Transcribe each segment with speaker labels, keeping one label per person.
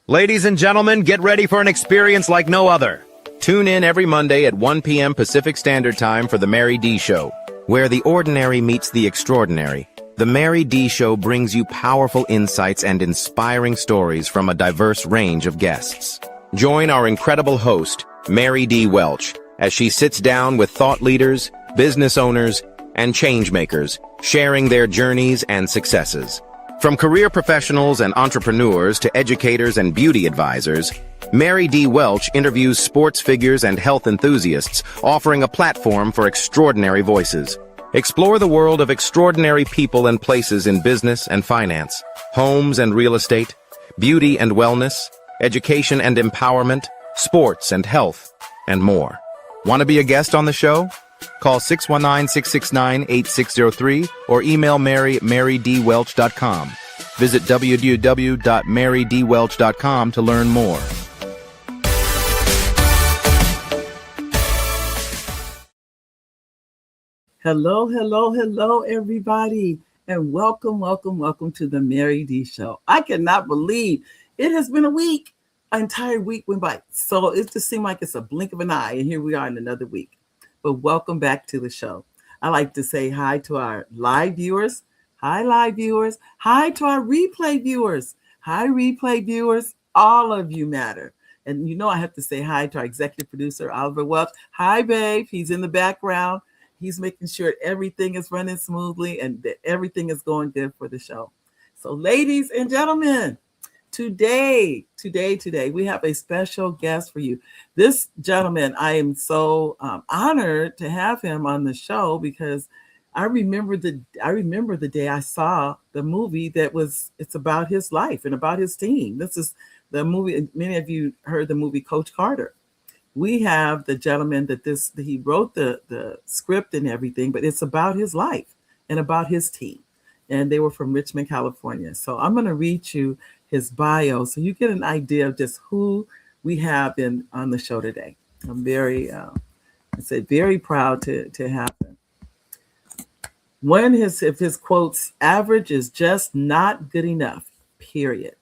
Speaker 1: Ladies and gentlemen, get ready for an experience like no other. Tune in every Monday at 1 p.m. Pacific Standard Time for The Mary D. Show, where the ordinary meets the extraordinary. The Mary D. Show brings you powerful insights and inspiring stories from a diverse range of guests. Join our incredible host, Mary D. Welch, as she sits down with thought leaders, business owners, and changemakers, sharing their journeys and successes. From career professionals and entrepreneurs to educators and beauty advisors, Mary D. Welch interviews sports figures and health enthusiasts, offering a platform for extraordinary voices. Explore the world of extraordinary people and places in business and finance, homes and real estate, beauty and wellness, education and empowerment, sports and health, and more. Want to be a guest on the show? Call 619-669-8603 or email marydwelch.com. Visit www.marydwelch.com to learn more.
Speaker 2: Hello, everybody, and welcome to the Mary D. Show. I cannot believe it has been a week. An entire week went by. So it just seemed like it's a blink of an eye, and here we are in another week. But welcome back to the show. I like to say hi to our live viewers. Hi, live viewers. Hi to our replay viewers. Hi, replay viewers. All of you matter. And you know I have to say hi to our executive producer, Oliver Welch. Hi, babe. He's in the background. He's making sure everything is running smoothly and that everything is going good for the show. So, ladies and gentlemen, Today, we have a special guest for you. This gentleman, I am so honored to have him on the show because I remember the day I saw the movie it's about his life and about his team. This is the movie. Many of you heard the movie Coach Carter. We have the gentleman he wrote the script and everything, but it's about his life and about his team. And they were from Richmond, California. So I'm going to read you his bio so you get an idea of just who we have on the show today. I'm very proud to have him. One of his quotes, average is just not good enough, period.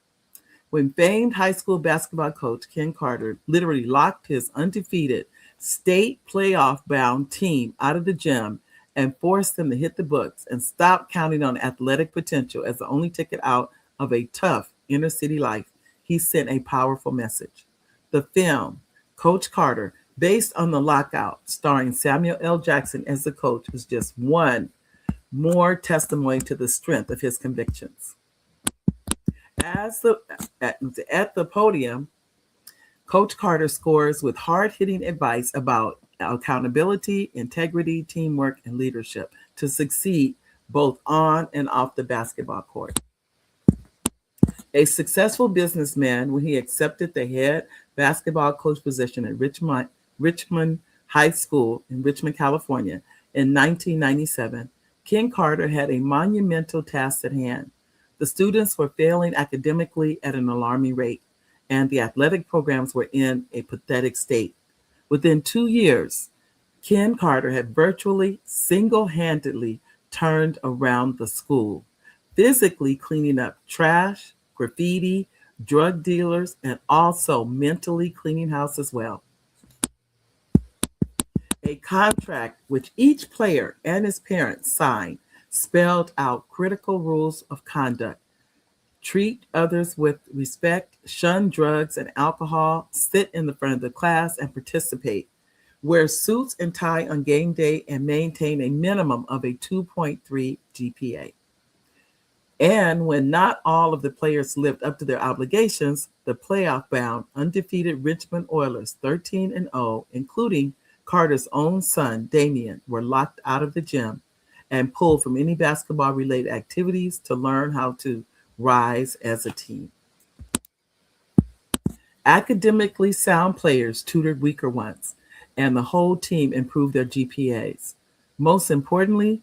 Speaker 2: When famed high school basketball coach Ken Carter literally locked his undefeated state playoff-bound team out of the gym and forced them to hit the books and stop counting on athletic potential as the only ticket out of a tough inner city life, he sent a powerful message. The film, Coach Carter, based on the lockout, starring Samuel L. Jackson as the coach, was just one more testimony to the strength of his convictions. At the podium, Coach Carter scores with hard-hitting advice about accountability, integrity, teamwork, and leadership to succeed both on and off the basketball court. A successful businessman, when he accepted the head basketball coach position at Richmond High School in Richmond, California in 1997, Ken Carter had a monumental task at hand. The students were failing academically at an alarming rate, and the athletic programs were in a pathetic state. Within 2 years, Ken Carter had virtually single-handedly turned around the school, physically cleaning up trash, graffiti, drug dealers, and also mentally cleaning house as well. A contract which each player and his parents signed spelled out critical rules of conduct. Treat others with respect, shun drugs and alcohol, sit in the front of the class and participate. Wear suits and tie on game day and maintain a minimum of a 2.3 GPA. And when not all of the players lived up to their obligations, the playoff-bound, undefeated Richmond Oilers, 13-0, including Carter's own son, Damian, were locked out of the gym and pulled from any basketball-related activities to learn how to rise as a team. Academically sound players tutored weaker ones, and the whole team improved their GPAs. Most importantly,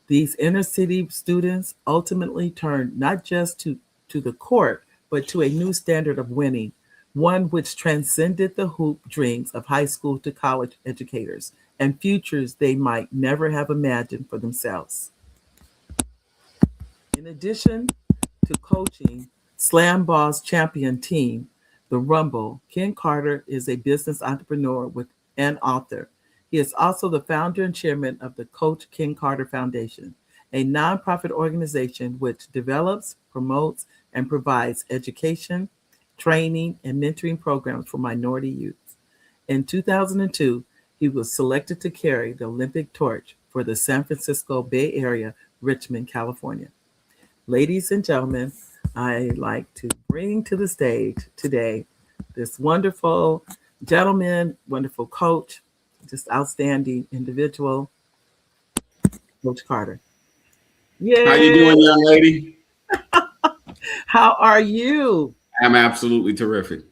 Speaker 2: these inner city students ultimately turned not just to the court, but to a new standard of winning, one which transcended the hoop dreams of high school to college educators and futures they might never have imagined for themselves. In addition to coaching, Slam Ball's champion team, the Rumble, Ken Carter is a business entrepreneur with an author. He is also the founder and chairman of the Coach Ken Carter Foundation, a nonprofit organization which develops, promotes, and provides education, training, and mentoring programs for minority youth. In 2002, he was selected to carry the Olympic torch for the San Francisco Bay Area, Richmond, California. Ladies and gentlemen, I like to bring to the stage today this wonderful gentleman, wonderful coach, just outstanding individual, Coach Carter.
Speaker 3: How you doing, young lady?
Speaker 2: How are you?
Speaker 3: I'm absolutely terrific.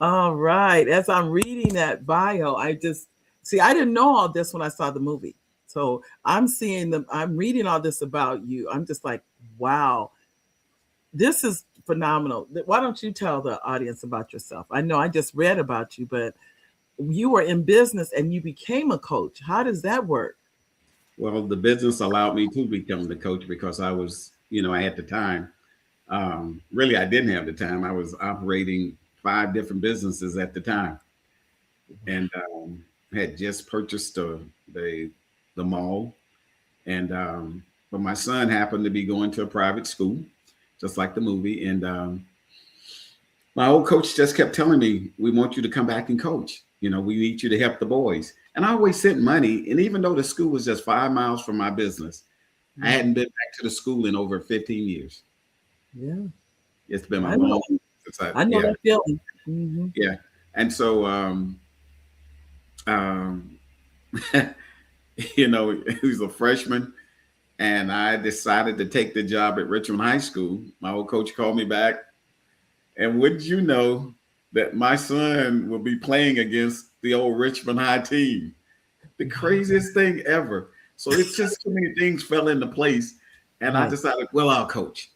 Speaker 2: All right. As I'm reading that bio, I didn't know all this when I saw the movie. So I'm reading all this about you. I'm just like, wow, this is phenomenal. Why don't you tell the audience about yourself? I know I just read about you, but you were in business and you became a coach. How does that work?
Speaker 3: Well, the business allowed me to become the coach because I was, I had the time. Really, I didn't have the time. I was operating 5 different businesses at the time, and had just purchased the mall. And but my son happened to be going to a private school, just like the movie. And my old coach just kept telling me, "We want you to come back and coach. We need you to help the boys." And I always sent money. And even though the school was just 5 miles from my business, I hadn't been back to the school in over 15 years.
Speaker 2: Yeah.
Speaker 3: It's been a long since
Speaker 2: I know that feeling. Mm-hmm.
Speaker 3: Yeah. And so, he was a freshman, and I decided to take the job at Richmond High School. My old coach called me back, and wouldn't you know that my son will be playing against the old Richmond High team? The craziest thing ever. So it's just too many things fell into place, and I decided, well, I'll coach.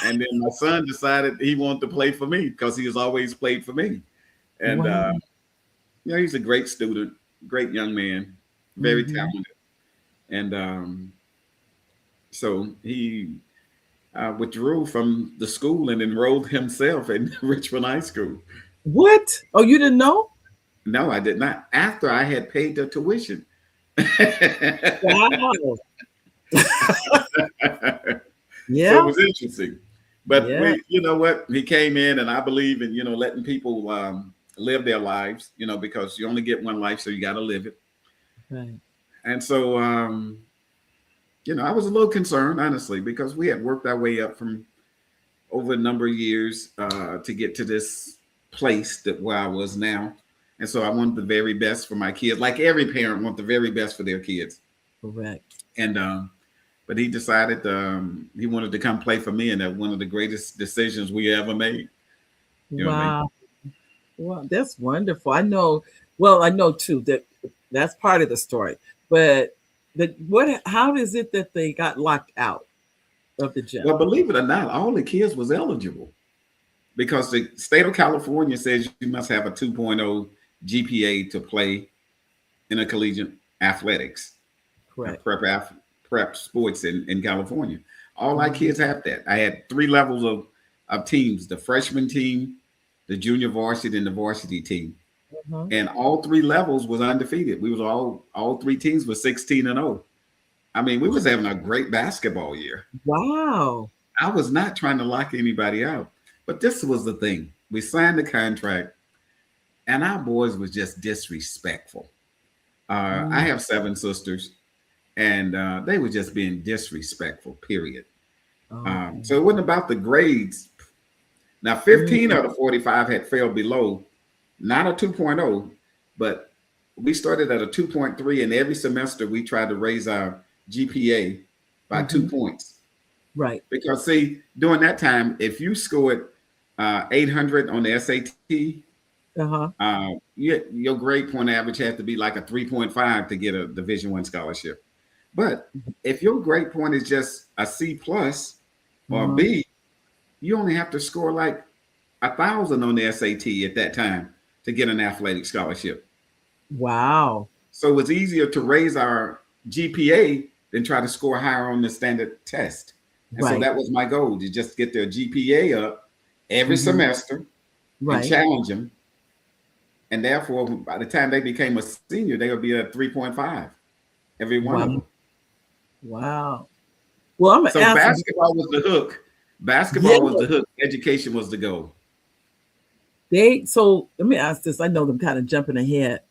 Speaker 3: And then my son decided he wanted to play for me because he has always played for me. And, he's a great student, great young man, very talented. And so he withdrew from the school and enrolled himself in Richmond High School.
Speaker 2: What? Oh, you didn't know?
Speaker 3: No, I did not. After I had paid the tuition.
Speaker 2: Wow. Yeah.
Speaker 3: So it was interesting. But you know what? He came in, and I believe in, letting people live their lives, because you only get one life, so you got to live it.
Speaker 2: Right.
Speaker 3: And so, I was a little concerned, honestly, because we had worked our way up from over a number of years to get to this place where I was now. And so I wanted the very best for my kids, like every parent wants the very best for their kids.
Speaker 2: Correct.
Speaker 3: And but he decided he wanted to come play for me, and that one of the greatest decisions we ever made.
Speaker 2: Wow. Well, that's wonderful. I know too that that's part of the story. But how is it that they got locked out of the gym?
Speaker 3: Well, believe it or not, all the kids was eligible because the state of California says you must have a 2.0 GPA to play in a collegiate athletics.
Speaker 2: Correct.
Speaker 3: Prep sports in California. All our kids have that. I had 3 levels of teams: the freshman team, the junior varsity, and the varsity team. And all 3 levels was undefeated. We was all 3 teams were 16-0. I mean, we was having a great basketball year.
Speaker 2: Wow.
Speaker 3: I was not trying to lock anybody out, but this was the thing. We signed the contract, and our boys was just disrespectful. I have 7 sisters. And they were just being disrespectful, period. So it wasn't about the grades. Now, 15 out of 45 had failed below, not a 2.0, but we started at a 2.3, and every semester we tried to raise our GPA by 2 points.
Speaker 2: Right.
Speaker 3: Because, see, during that time, if you scored 800 on the SAT, your grade point average had to be like a 3.5 to get a Division I scholarship. But if your grade point is just a C plus or B, you only have to score like 1,000 on the SAT at that time to get an athletic scholarship.
Speaker 2: Wow.
Speaker 3: So it was easier to raise our GPA than try to score higher on the standard test. And so that was my goal, to just get their GPA up every semester and
Speaker 2: Right.
Speaker 3: challenge them. And therefore, by the time they became a senior, they would be at 3.5, every one of
Speaker 2: Wow.
Speaker 3: them.
Speaker 2: Wow. Well, I'm gonna
Speaker 3: So
Speaker 2: ask you.
Speaker 3: basketball was the hook.
Speaker 2: Yeah.
Speaker 3: Basketball was the hook. Education was the goal.
Speaker 2: So let me ask this. I know them kind of jumping ahead.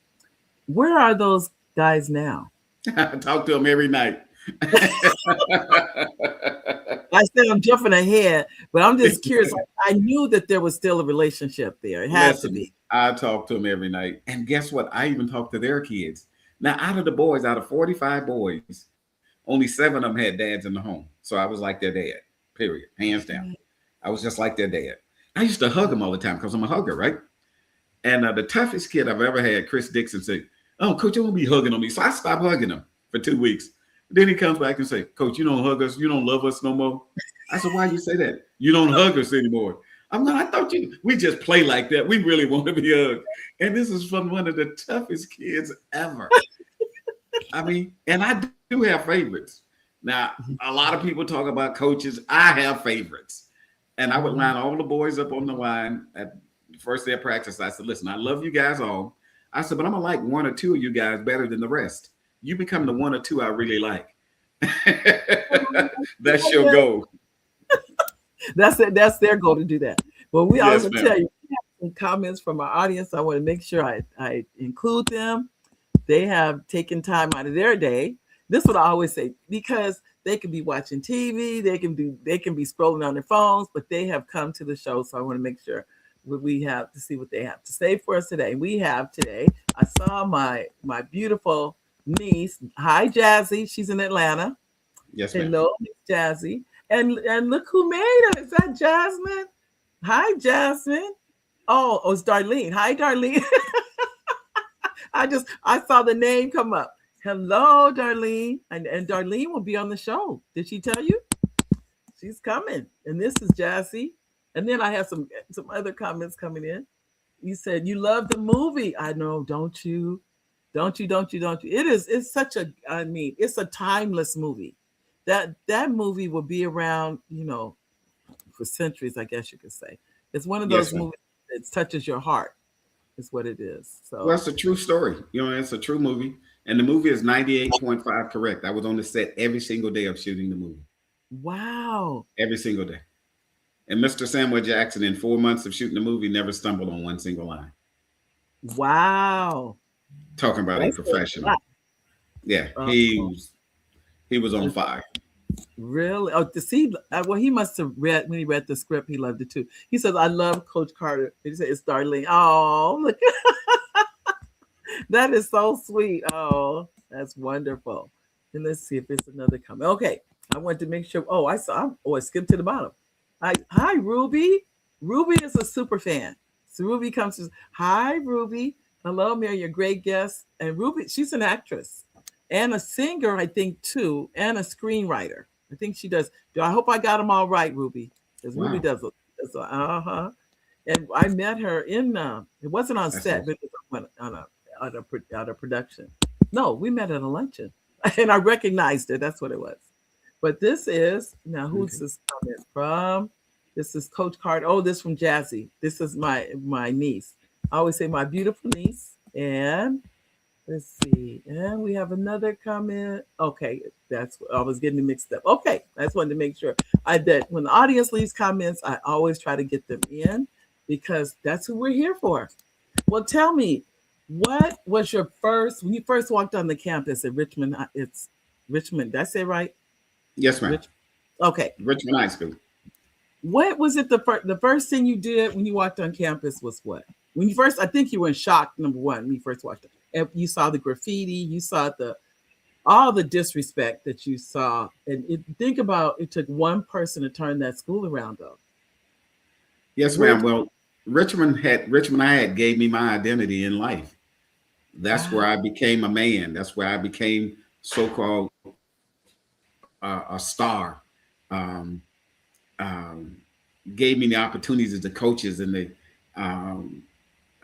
Speaker 2: Where are those guys now?
Speaker 3: I talk to them every night.
Speaker 2: I said I'm jumping ahead, but I'm just curious. I knew that there was still a relationship there. It had to
Speaker 3: Listen,
Speaker 2: be.
Speaker 3: I talk to them every night. And guess what? I even talk to their kids. Now, out of 45 boys, only 7 of them had dads in the home. So I was like their dad, period, hands down. I was just like their dad. I used to hug them all the time because I'm a hugger, right? And the toughest kid I've ever had, Chris Dixon, said, "Oh, coach, you won't be hugging on me." So I stopped hugging him for 2 weeks. Then he comes back and say, "Coach, you don't hug us. You don't love us no more." I said, "Why you say that? You don't hug us anymore." I'm not. I thought we just play like that. We really want to be hugged. And this is from one of the toughest kids ever. I mean, and I do have favorites. Now, a lot of people talk about coaches. I have favorites. And I would line all the boys up on the line at the first day of practice. I said, "Listen, I love you guys all." I said, "But I'm going to like 1 or 2 of you guys better than the rest. You become the 1 or 2 I really like." That's your goal.
Speaker 2: That's it. That's their goal to do that. But we
Speaker 3: Yes,
Speaker 2: also
Speaker 3: ma'am.
Speaker 2: tell you we have some comments from our audience. I want to make sure I include them. They have taken time out of their day. This is what I always say, because they can be watching TV, they can be scrolling on their phones, but they have come to the show. So I want to make sure we have to see what they have to say for us today. We have today, I saw my beautiful niece. Hi, Jazzy. She's in Atlanta.
Speaker 3: Yes, ma'am.
Speaker 2: Hello, Miss Jazzy. And look who made it. Is that Jasmine? Hi, Jasmine. Oh, it's Darlene. Hi, Darlene. I saw the name come up. Hello, Darlene. And Darlene will be on the show. Did she tell you? She's coming. And this is Jassy. And then I have some other comments coming in. You said you love the movie. I know, don't you? Don't you? It's such a, I mean, it's a timeless movie. That movie will be around, for centuries, I guess you could say. It's one of those
Speaker 3: Yes, ma'am.
Speaker 2: movies that touches your heart, is what it is.
Speaker 3: Well,
Speaker 2: So
Speaker 3: it's a true story. It's a true movie. And the movie is 98.5 correct. I was on the set every single day of shooting the movie.
Speaker 2: wow.
Speaker 3: Every single day. And Mr. Samuel Jackson, in 4 months of shooting the movie, never stumbled on one single line.
Speaker 2: Wow.
Speaker 3: Talking about a
Speaker 2: That's
Speaker 3: professional.
Speaker 2: a
Speaker 3: Yeah,
Speaker 2: lot.
Speaker 3: he was on fire.
Speaker 2: Really? Oh, to see, well, he must have read, when he read the script, he loved it too. He says, "I love Coach Carter." He said, "It's Darlene." Oh, look. That is so sweet. Oh, that's wonderful. And let's see if it's another comment. Okay. I wanted to make sure. Oh, I skipped to the bottom. Hi, Ruby. Ruby is a super fan. So Ruby comes to, "Hi, Ruby. Hello, Mary, you're a great guest." And Ruby, she's an actress and a singer, I think, too, and a screenwriter. I think she does. I hope I got them all right, Ruby. Because Ruby
Speaker 3: Wow.
Speaker 2: does uh-huh. And I met her in it wasn't on
Speaker 3: That's
Speaker 2: set,
Speaker 3: awesome.
Speaker 2: but it was on a production. No, we met at a luncheon. And I recognized her. That's what it was. But this is, now who's
Speaker 3: Okay.
Speaker 2: this comment from? This is Coach Carter. Oh, this from Jazzy. This is my niece. I always say my beautiful niece. And let's see. And we have another comment. Okay, that's, I was getting mixed up. Okay, I just wanted to make sure that when the audience leaves comments, I always try to get them in, because that's who we're here for. Well, tell me, what was your when you first walked on the campus at Richmond? It's Richmond. Did I say it right?
Speaker 3: Yes, ma'am.
Speaker 2: Rich. Okay.
Speaker 3: Richmond High School.
Speaker 2: What was it? The first thing you did when you walked on campus was what? When you first, I think you were in shock. Number one, when you first walked, and you saw the graffiti, you saw all the disrespect that you saw, and think about, it took one person to turn that school around, though.
Speaker 3: Yes,
Speaker 2: Where?
Speaker 3: ma'am. Well, Richmond I had gave me my identity in life. That's where
Speaker 2: Wow.
Speaker 3: I became a man. That's where I became so-called a star. Um, um, Gave me the opportunities as the coaches and the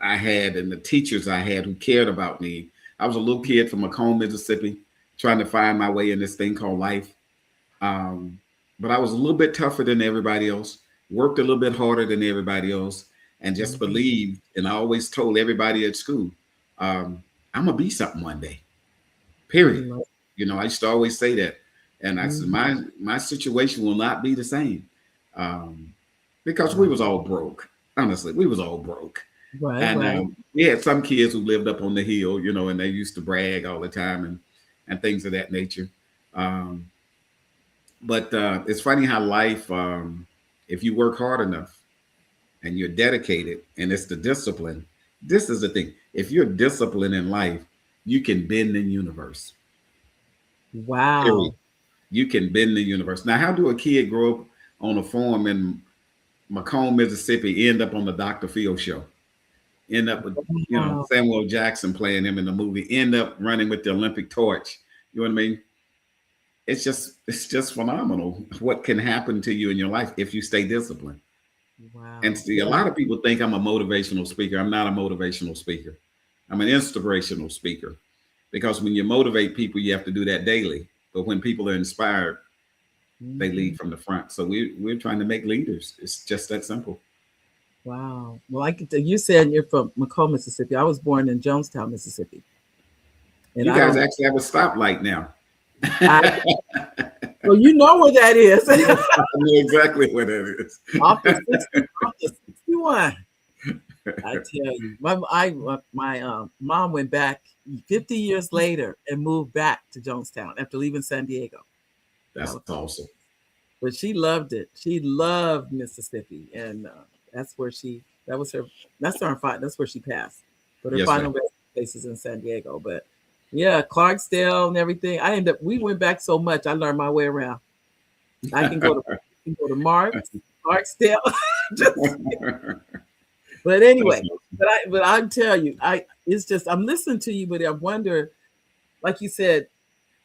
Speaker 3: I had and the teachers I had who cared about me. I was a little kid from Macomb, Mississippi, trying to find my way in this thing called life. But I was a little bit tougher than everybody else. worked a little bit harder than everybody else, and just believed. And I always told everybody at school, I'm gonna be something one day. Period. I used to always say that, and I said my situation will not be the same, because we was all broke. Honestly, we was all broke.
Speaker 2: Right,
Speaker 3: And
Speaker 2: right.
Speaker 3: we had some kids who lived up on the hill, and they used to brag all the time and things of that nature. Um, but it's funny how life, if you work hard enough and you're dedicated, and it's the discipline. This is the thing. If you're disciplined in life, you can bend the universe.
Speaker 2: Wow.
Speaker 3: Period. You can bend the universe. Now, how do a kid grow up on a farm in Macomb, Mississippi, end up on the Dr. Phil show? End up with Samuel Jackson playing him in the movie, end up running with the Olympic torch. You know what I mean? It's just phenomenal what can happen to you in your life if you stay disciplined.
Speaker 2: Wow.
Speaker 3: And see, a lot of people think I'm a motivational speaker. I'm not a motivational speaker. I'm an inspirational speaker, because when you motivate people, you have to do that daily. But when people are inspired, they lead from the front. So we're trying to make leaders. It's just that simple.
Speaker 2: Wow. Well, you said you're from Macomb, Mississippi. I was born in Jonestown, Mississippi. And
Speaker 3: you guys actually have a stoplight now.
Speaker 2: Well, you know where that is.
Speaker 3: I know exactly where that is.
Speaker 2: Off the 61. I tell you, my mom went back 50 years later and moved back to Jonestown after leaving San Diego.
Speaker 3: That's awesome.
Speaker 2: But she loved it. She loved Mississippi, and that's where she passed. But her final place is in San Diego. But yeah, Clarksdale and everything. We went back so much. I learned my way around. I can go to Marks, Clarksdale. But anyway, but I tell you, it's just I'm listening to you, but I wonder, like you said,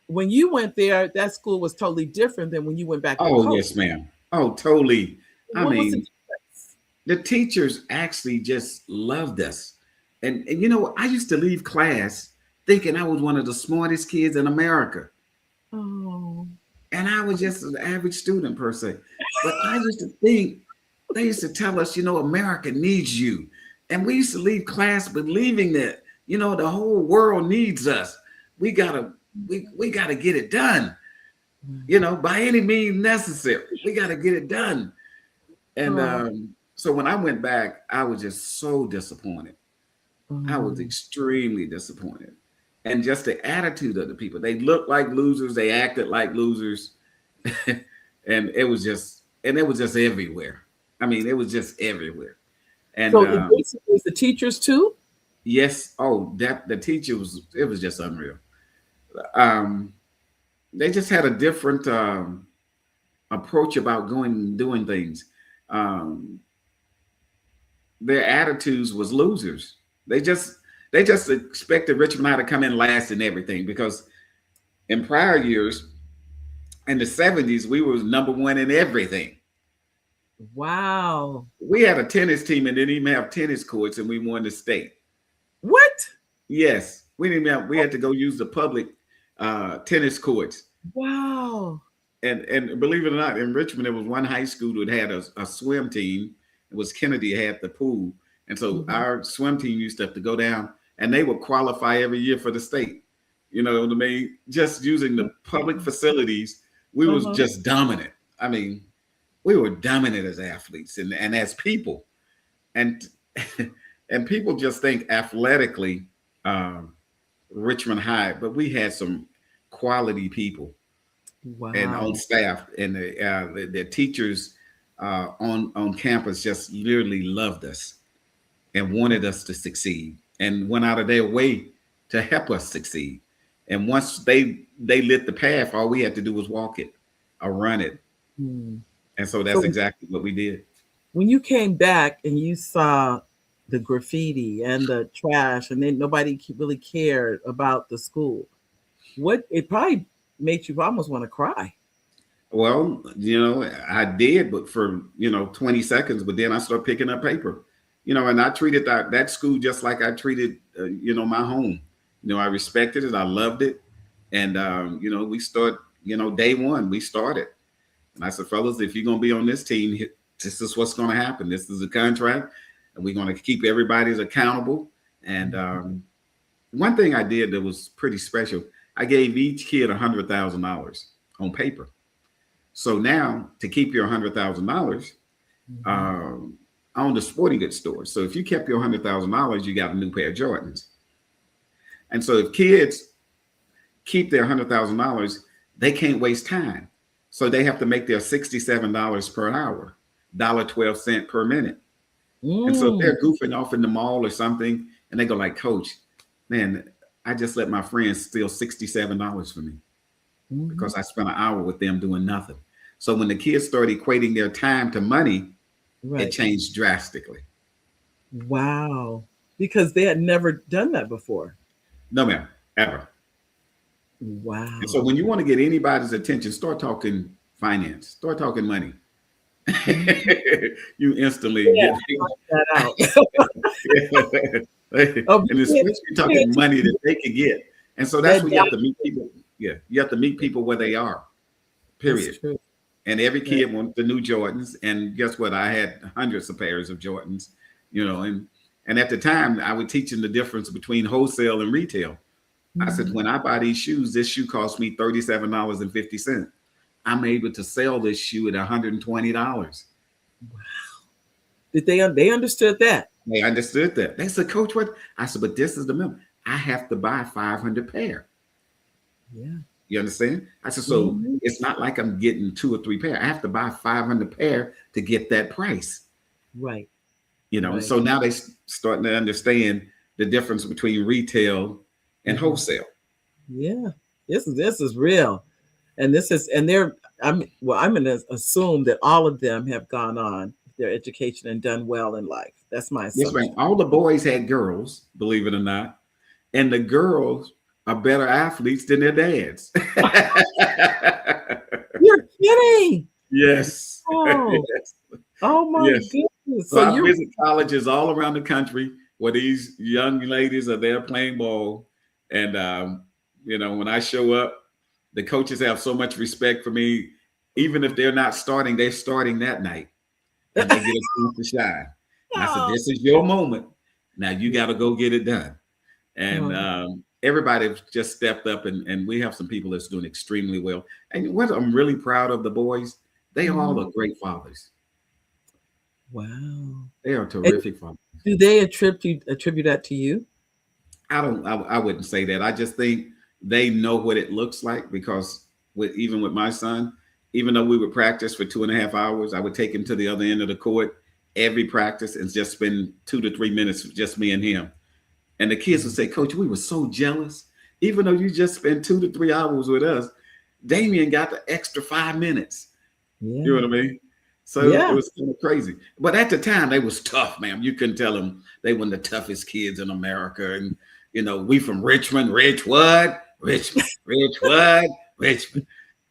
Speaker 2: when you went there, that school was totally different than when you went back.
Speaker 3: Oh, yes, ma'am. Oh, totally. I mean, the teachers actually just loved us. And I used to leave class thinking I was one of the smartest kids in America.
Speaker 2: Oh.
Speaker 3: And I was just an average student per se. But I used to think, they used to tell us, America needs you. And we used to leave class believing that, the whole world needs us. We gotta get it done, by any means necessary. We gotta get it done. And so when I went back, I was just so disappointed. I was extremely disappointed. And just the attitude of the people. They looked like losers, they acted like losers. and it was just everywhere. I mean, it was just everywhere. And
Speaker 2: so it was the teachers too?
Speaker 3: Yes. Oh, the teacher it was just unreal. They just had a different approach about going and doing things. Their attitudes was losers. They just expected Richmond High to come in last in everything, because in prior years, in the 70s, we were number one in everything.
Speaker 2: Wow.
Speaker 3: We had a tennis team and didn't even have tennis courts, and we won the state.
Speaker 2: What?
Speaker 3: Yes. We had to go use the public tennis courts.
Speaker 2: Wow.
Speaker 3: And believe it or not, in Richmond, there was one high school that had a swim team. It was Kennedy had the pool. And so our swim team used to have to go down, and they would qualify every year for the state. You know what I mean? Just using the public facilities, we was just dominant. I mean, we were dominant as athletes and as people. And people just think athletically, Richmond High, but we had some quality people.
Speaker 2: Wow.
Speaker 3: And on staff, and the teachers on campus just literally loved us and wanted us to succeed, and went out of their way to help us succeed. And once they lit the path, all we had to do was walk it or run it. And so that's exactly what we did.
Speaker 2: When you came back and you saw the graffiti and the trash, and then nobody really cared about the school, it probably made you almost want to cry.
Speaker 3: Well, I did, but for 20 seconds. But then I started picking up paper, and I treated that school just like I treated my home. I respected it, I loved it, and we start. Day one we started, and I said, fellas, if you're gonna be on this team, this is what's going to happen. This is a contract, and we're going to keep everybody's accountable. And one thing I did that was pretty special, I gave each kid $100,000 on paper. So now to keep your $100,000, I owned a sporting goods store. So if you kept your $100,000, you got a new pair of Jordans. And so if kids keep their $100,000, they can't waste time. So they have to make their $67 per hour, $1.12 per minute. And so if they're goofing off in the mall or something, and they go like, Coach, man, I just let my friends steal $67 from me because I spent an hour with them doing nothing. So when the kids start equating their time to money, it changed drastically.
Speaker 2: Wow. Because they had never done that before.
Speaker 3: No, ma'am, ever.
Speaker 2: Wow.
Speaker 3: And so when you want to get anybody's attention, start talking finance, start talking money. You instantly get that out. And especially talking money that they can get. And so that's when you have to meet people. Yeah, you have to meet people where they are. Period. And every kid wants the new Jordans. And guess what? I had hundreds of pairs of Jordans, and at the time I would teach them the difference between wholesale and retail. I said, when I buy these shoes, this shoe cost me $37.50. I'm able to sell this shoe at $120.
Speaker 2: Wow. Did they understood that?
Speaker 3: They understood that. They said, Coach, what? I said, but this is the minimum. I have to buy 500 pair.
Speaker 2: Yeah.
Speaker 3: You understand? I said, so it's not like I'm getting 2 or 3 pair. I have to buy 500 pair to get that price.
Speaker 2: Right.
Speaker 3: So now they starting to understand the difference between retail and wholesale.
Speaker 2: Yeah. This is real. And I'm going to assume that all of them have gone on their education and done well in life. That's my assumption.
Speaker 3: Yes, all the boys had girls, believe it or not. And the girls are better athletes than their dads.
Speaker 2: You're kidding.
Speaker 3: Yes.
Speaker 2: Oh,
Speaker 3: yes.
Speaker 2: Oh my goodness.
Speaker 3: So I visit colleges all around the country where these young ladies are there playing ball. And, when I show up, the coaches have so much respect for me. Even if they're not starting, they're starting that night. And they get a chance to shine. And I said, this is your moment. Now you got to go get it done. And everybody just stepped up, and we have some people that's doing extremely well. And what I'm really proud of the boys, they all are great fathers.
Speaker 2: Wow.
Speaker 3: They are terrific fathers.
Speaker 2: Do they attribute that to you?
Speaker 3: I wouldn't say that. I just think they know what it looks like, because even with my son, even though we would practice for 2.5 hours, I would take him to the other end of the court every practice and just spend 2 to 3 minutes with just me and him. And the kids would say, Coach, we were so jealous. Even though you just spent 2 to 3 hours with us, Damien got the extra 5 minutes. Yeah. You know what I mean? So it was kind of crazy. But at the time, they was tough, man. You couldn't tell them they weren't the toughest kids in America. And, we from Richmond, Richwood.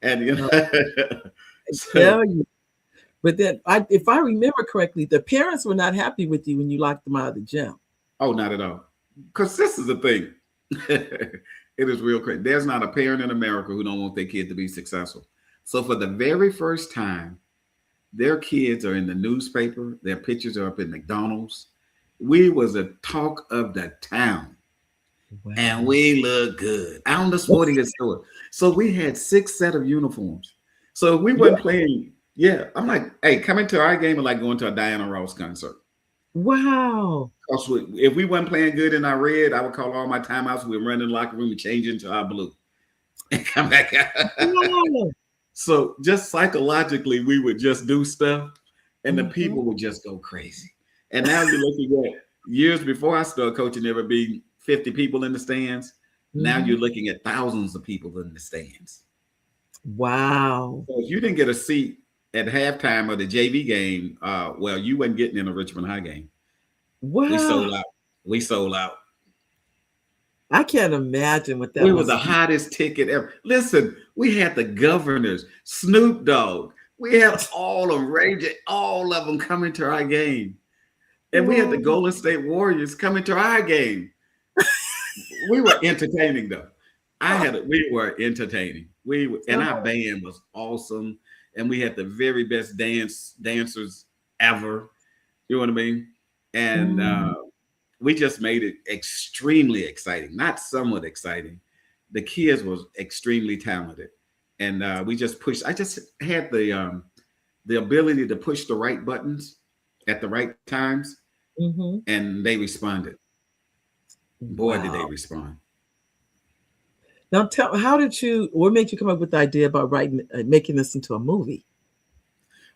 Speaker 3: And,
Speaker 2: so, but then if I remember correctly, the parents were not happy with you when you locked them out of the gym.
Speaker 3: Oh, not at all. Because this is the thing. It is real crazy. There's not a parent in America who don't want their kid to be successful. So for the very first time, their kids are in the newspaper. Their pictures are up in McDonald's. We was a talk of the town. Wow. And we look good out on the sporting goods store. So we had 6 sets of uniforms. So we weren't playing. Yeah. I'm like, hey, coming to our game is like going to a Diana Ross concert.
Speaker 2: Wow.
Speaker 3: If we weren't playing good in our red, I would call all my timeouts. We'd run in the locker room and change into our blue and come back out. Wow. So just psychologically, we would just do stuff, and the people would just go crazy. And now you're looking at years before I started coaching, there would be 50 people in the stands. Now you're looking at thousands of people in the stands.
Speaker 2: Wow.
Speaker 3: So if you didn't get a seat at halftime of the JV game, you weren't getting in a Richmond High game.
Speaker 2: Wow.
Speaker 3: We sold out.
Speaker 2: I can't imagine what that
Speaker 3: was. We were the hottest ticket ever. Listen, we had the governors, Snoop Dogg. We had all of them raging, all of them coming to our game. And we had the Golden State Warriors coming to our game. We were entertaining though. We were entertaining. And our band was awesome. And we had the very best dancers ever. You know what I mean? And we just made it extremely exciting, not somewhat exciting. The kids was extremely talented, and we just pushed. I just had the ability to push the right buttons at the right times, and they responded. Boy, did they respond!
Speaker 2: Now, what made you come up with the idea about making this into a movie?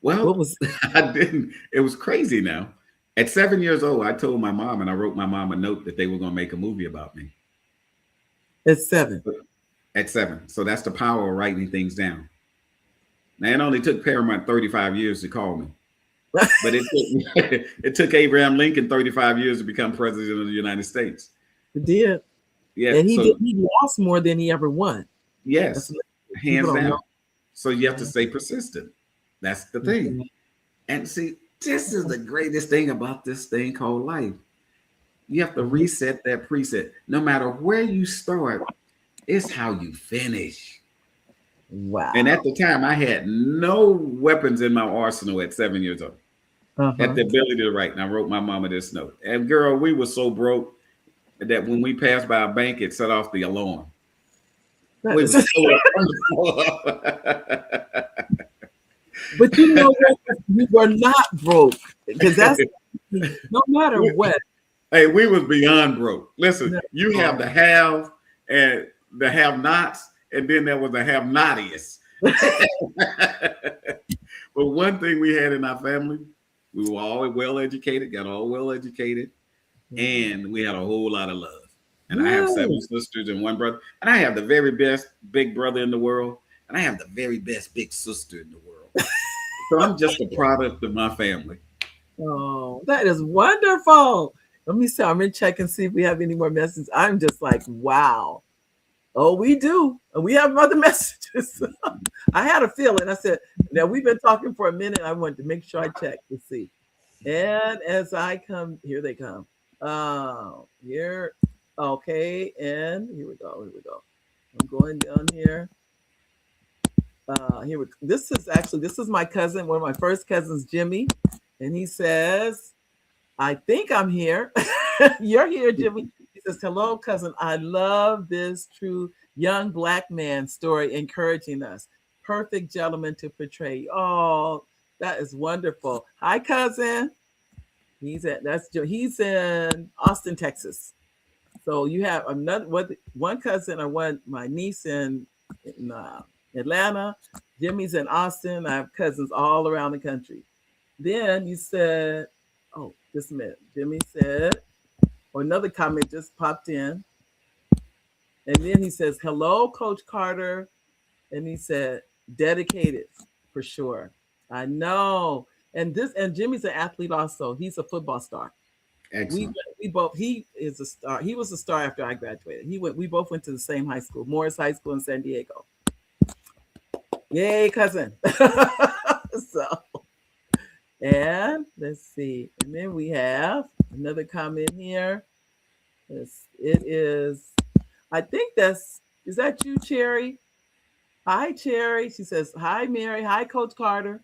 Speaker 3: Well, what was I didn't. It was crazy. Now, at 7 years old, I told my mom, and I wrote my mom a note that they were going to make a movie about me.
Speaker 2: At 7.
Speaker 3: At 7. So that's the power of writing things down. Now, it only took Paramount 35 years to call me. But it took Abraham Lincoln 35 years to become president of the United States.
Speaker 2: It did.
Speaker 3: Yeah.
Speaker 2: And he lost more than he ever won.
Speaker 3: Yes. Hands down. So you have to stay persistent. That's the thing. And see, this is the greatest thing about this thing called life. You have to reset that preset. No matter where you start, it's how you finish.
Speaker 2: Wow.
Speaker 3: And at the time, I had no weapons in my arsenal at 7 years old. Had the ability to write. And I wrote my mama this note. And girl, we were so broke that when we passed by a bank, it set off the alarm. We were so
Speaker 2: But you know what? We were not broke, because that's no matter what.
Speaker 3: Hey, we was beyond broke. Listen, you have the have and the have-nots, and then there was the have-notiest. But one thing we had in our family, we were all well educated, got all well educated, and we had a whole lot of love. And I have 7 sisters and 1 brother, and I have the very best big brother in the world, and I have the very best big sister in the world. So I'm just a product of my family.
Speaker 2: Oh, that is wonderful. Let me see. I'm going to check and see if we have any more messages. I'm just like, wow. Oh, we do. And we have other messages. I had a feeling. I said, now we've been talking for a minute. I wanted to make sure I check to see. And as I come, here they come. Here. Okay. And here we go. Here we go. I'm going down here. Here we go. This is my cousin, one of my first cousins, Jimmy. And he says, I think I'm here. You're here, Jimmy. He says, hello, cousin. I love this true young Black man story encouraging us. Perfect gentleman to portray. Oh, that is wonderful. Hi, cousin. He's in Austin, Texas. So you have one cousin or my niece in Atlanta. Jimmy's in Austin. I have cousins all around the country. Then you said, oh, just a minute. Jimmy said, or another comment just popped in. And then he says, hello, Coach Carter. And he said, dedicated for sure. I know. And Jimmy's an athlete also. He's a football star.
Speaker 3: Excellent.
Speaker 2: He is a star. He was a star after I graduated. We both went to the same high school, Morris High School in San Diego. Yay, cousin. And let's see. And then we have another comment here. It is, I think is that you, Cherry? Hi, Cherry. She says, hi, Mary. Hi, Coach Carter.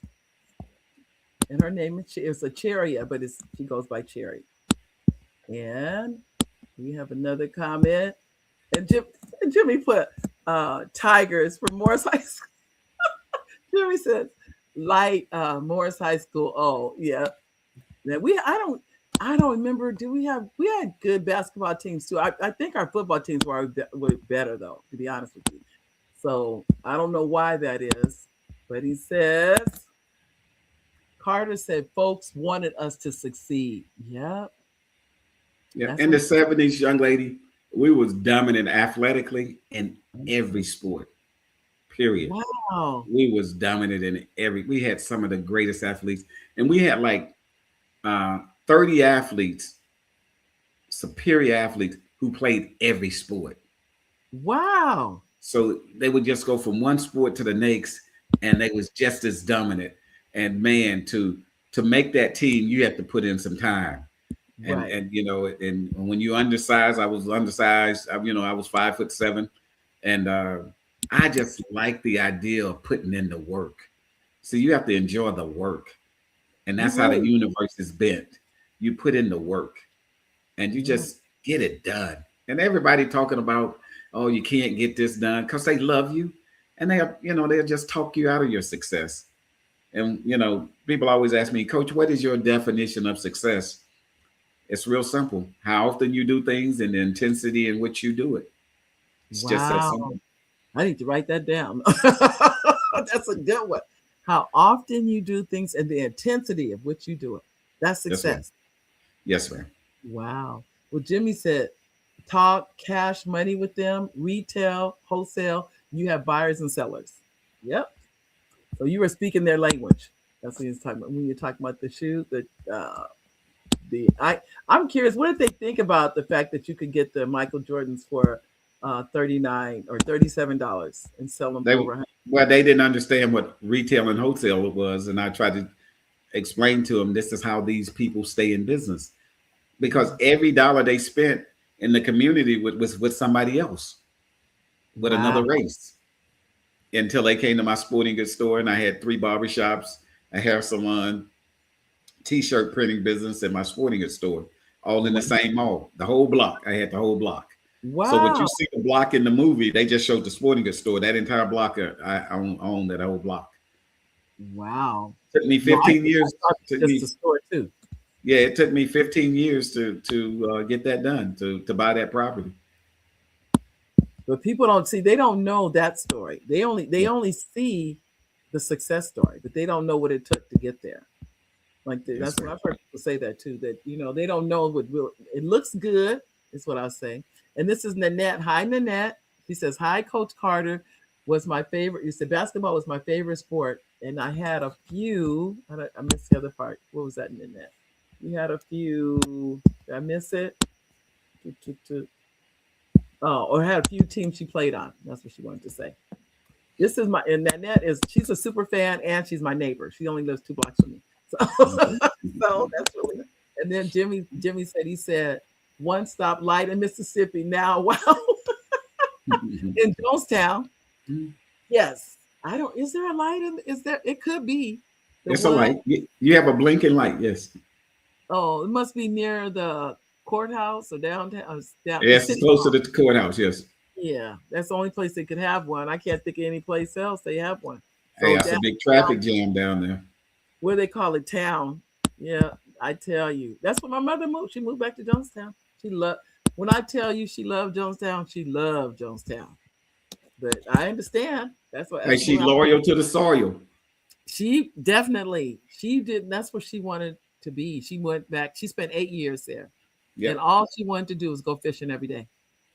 Speaker 2: And her name is a Cheria, but she goes by Cherry. And we have another comment. And Jimmy put Tigers from Morris High School. Jimmy says, light Morris High School. Oh, yeah. Now I don't remember. We had good basketball teams too. I think our football teams were better though, to be honest with you. So I don't know why that is, but he says, Carter said folks wanted us to succeed. Yep.
Speaker 3: Yeah. In the 70s, young lady, we was dominant athletically in every sport. Period.
Speaker 2: Wow.
Speaker 3: We was dominant in we had some of the greatest athletes, and we had like 30 athletes, superior athletes who played every sport.
Speaker 2: Wow.
Speaker 3: So they would just go from one sport to the next, and they was just as dominant. And man, to make that team, you have to put in some time. And
Speaker 2: right.
Speaker 3: And when you're undersized, I was undersized. I was 5'7", and I just like the idea of putting in the work. So you have to enjoy the work. And that's how the universe is bent. You put in the work and you just get it done. And everybody talking about, oh, you can't get this done because they love you. And they'll just talk you out of your success. And, people always ask me, Coach, what is your definition of success? It's real simple. How often you do things and the intensity in which you do it. It's just that simple.
Speaker 2: I need to write that down. That's a good one. How often you do things and the intensity of which you do it. That's success.
Speaker 3: Yes, ma'am.
Speaker 2: Wow. Well, Jimmy said, talk cash money with them, retail, wholesale. You have buyers and sellers. Yep. So you were speaking their language. That's what he was talking about when you're talking about the shoes. I'm curious, what did they think about the fact that you could get the Michael Jordans for $39 or $37 and sell them over?
Speaker 3: Well, they didn't understand what retail and wholesale was, and I tried to explain to them this is how these people stay in business, because every dollar they spent in the community was with somebody else, with another race, until they came to my sporting goods store, and I had 3 barbershops, a hair salon, T-shirt printing business, and my sporting goods store, all in the same mall. The whole block. I had the whole block.
Speaker 2: Wow.
Speaker 3: So what you see the block in the movie, they just showed the sporting goods store. That entire block, I own that whole block.
Speaker 2: Wow.
Speaker 3: Took me 15 years.
Speaker 2: The store too.
Speaker 3: Yeah, it took me 15 years to get that done, to buy that property.
Speaker 2: But people don't see, they don't know that story. They only see the success story, but they don't know what it took to get there. That's what I've heard people say that too, that they don't know what it looks good, is what I'll say. And this is Nanette. Hi, Nanette. She says, hi, Coach Carter. Was my favorite. You said basketball was my favorite sport. And I had a few. I missed the other part. What was that, Nanette? You had a few. Did I miss it? Or had a few teams she played on. That's what she wanted to say. This is and Nanette she's a super fan and she's my neighbor. She only lives 2 blocks from me. So that's really. And then Jimmy said, one stop light in Mississippi now. Wow. In Jonestown. Yes. Is there a light it could be.
Speaker 3: It's a light. You have a blinking light. Yes.
Speaker 2: Oh, it must be near the courthouse or downtown.
Speaker 3: Yes, it's close to the courthouse. Yes.
Speaker 2: Yeah. That's the only place they could have one. I can't think of any place else they have one.
Speaker 3: Hey, that's a big traffic jam down there.
Speaker 2: Where they call it town. Yeah, I tell you. That's where my mother moved. She moved back to Jonestown. When I tell you she loved Jonestown, she loved Jonestown. But I understand. That's what.
Speaker 3: Hey, she's loyal to the soil.
Speaker 2: She definitely. She did. That's what she wanted to be. She went back. She spent 8 years there, and all she wanted to do was go fishing every day.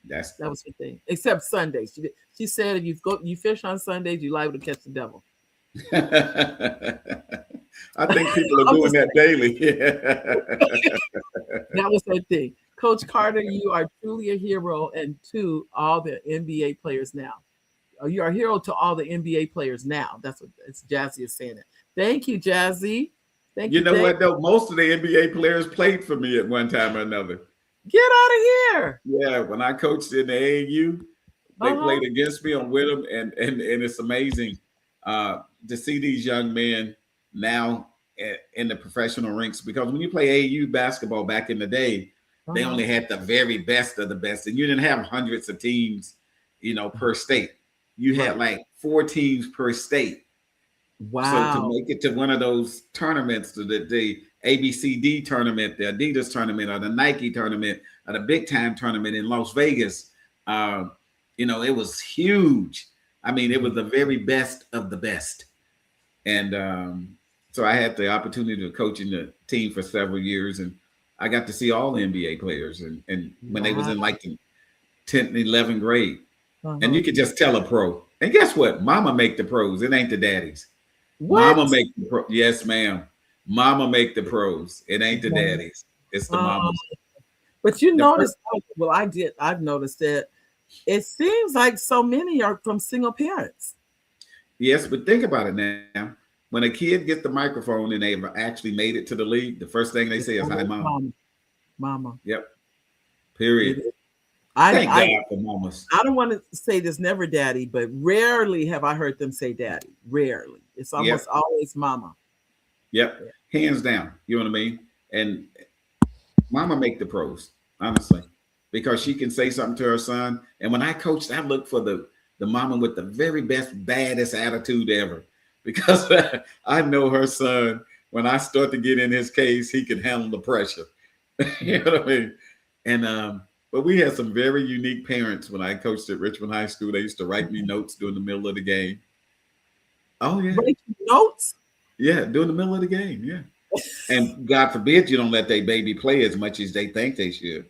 Speaker 2: That was her thing, except Sundays. She said if you fish on Sundays, you're liable to catch the devil.
Speaker 3: I think people are doing that daily.
Speaker 2: That was her thing. Coach Carter, you are truly a hero, and to all the NBA players now. You are a hero to all the NBA players now. That's what Jazzy is saying. It. Thank you, Jazzy. Thank you.
Speaker 3: You know what, though? Most of the NBA players played for me at one time or another.
Speaker 2: Get out of here.
Speaker 3: Yeah, when I coached in the AAU, they played against me. I'm with them, and it's amazing to see these young men now in the professional rinks, because when you play AAU basketball back in the day, they only had the very best of the best, and you didn't have hundreds of teams, per state. You had like 4 teams per state.
Speaker 2: Wow!
Speaker 3: So to make it to one of those tournaments, the ABCD tournament, the Adidas tournament, or the Nike tournament, or the big time tournament in Las Vegas, it was huge. I mean, it was the very best of the best. And so I had the opportunity to coach in the team for several years, and I got to see all the NBA players. And when they was in like the 10th and 11th grade, and you could just tell a pro. And guess what? Mama make the pros. It ain't the daddies.
Speaker 2: What?
Speaker 3: Mama make the pro. Yes, ma'am. Mama make the pros. It ain't the daddies. It's the mamas.
Speaker 2: But you notice, I've noticed that it seems like so many are from single parents.
Speaker 3: Yes, but think about it now. When a kid gets the microphone and they've actually made it to the league, the first thing they say is, hi, mama.
Speaker 2: Mama.
Speaker 3: Yep. Period. Thank God for mamas.
Speaker 2: I don't want to say this never daddy, but rarely have I heard them say daddy. Rarely. It's almost always mama.
Speaker 3: Yep. hands down. You know what I mean? And mama make the pros, honestly, because she can say something to her son. And when I coached, I looked for the mama with the very best, baddest attitude ever, because I know her son, when I start to get in his case, he can handle the pressure. You know what I mean? And but we had some very unique parents when I coached at Richmond High School. They used to write me notes during the middle of the game. Oh yeah.
Speaker 2: Write notes?
Speaker 3: Yeah, during the middle of the game. Yeah. And God forbid you don't let their baby play as much as they think they should.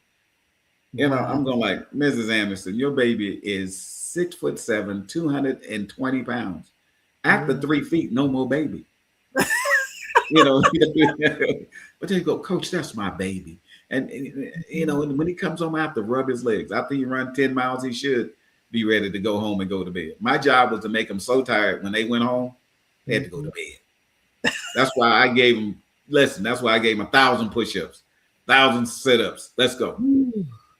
Speaker 3: You know, I'm going like, Mrs. Anderson, your baby is 6'7", 220 pounds. After 3 feet, no more baby. You know, but they go, Coach, that's my baby. And you know, when he comes home, I have to rub his legs. After he run 10 miles, he should be ready to go home and go to bed. My job was to make them so tired when they went home, they had to go to bed. That's why I gave them, that's why I gave them 1,000 push-ups, 1,000 sit-ups. Let's go.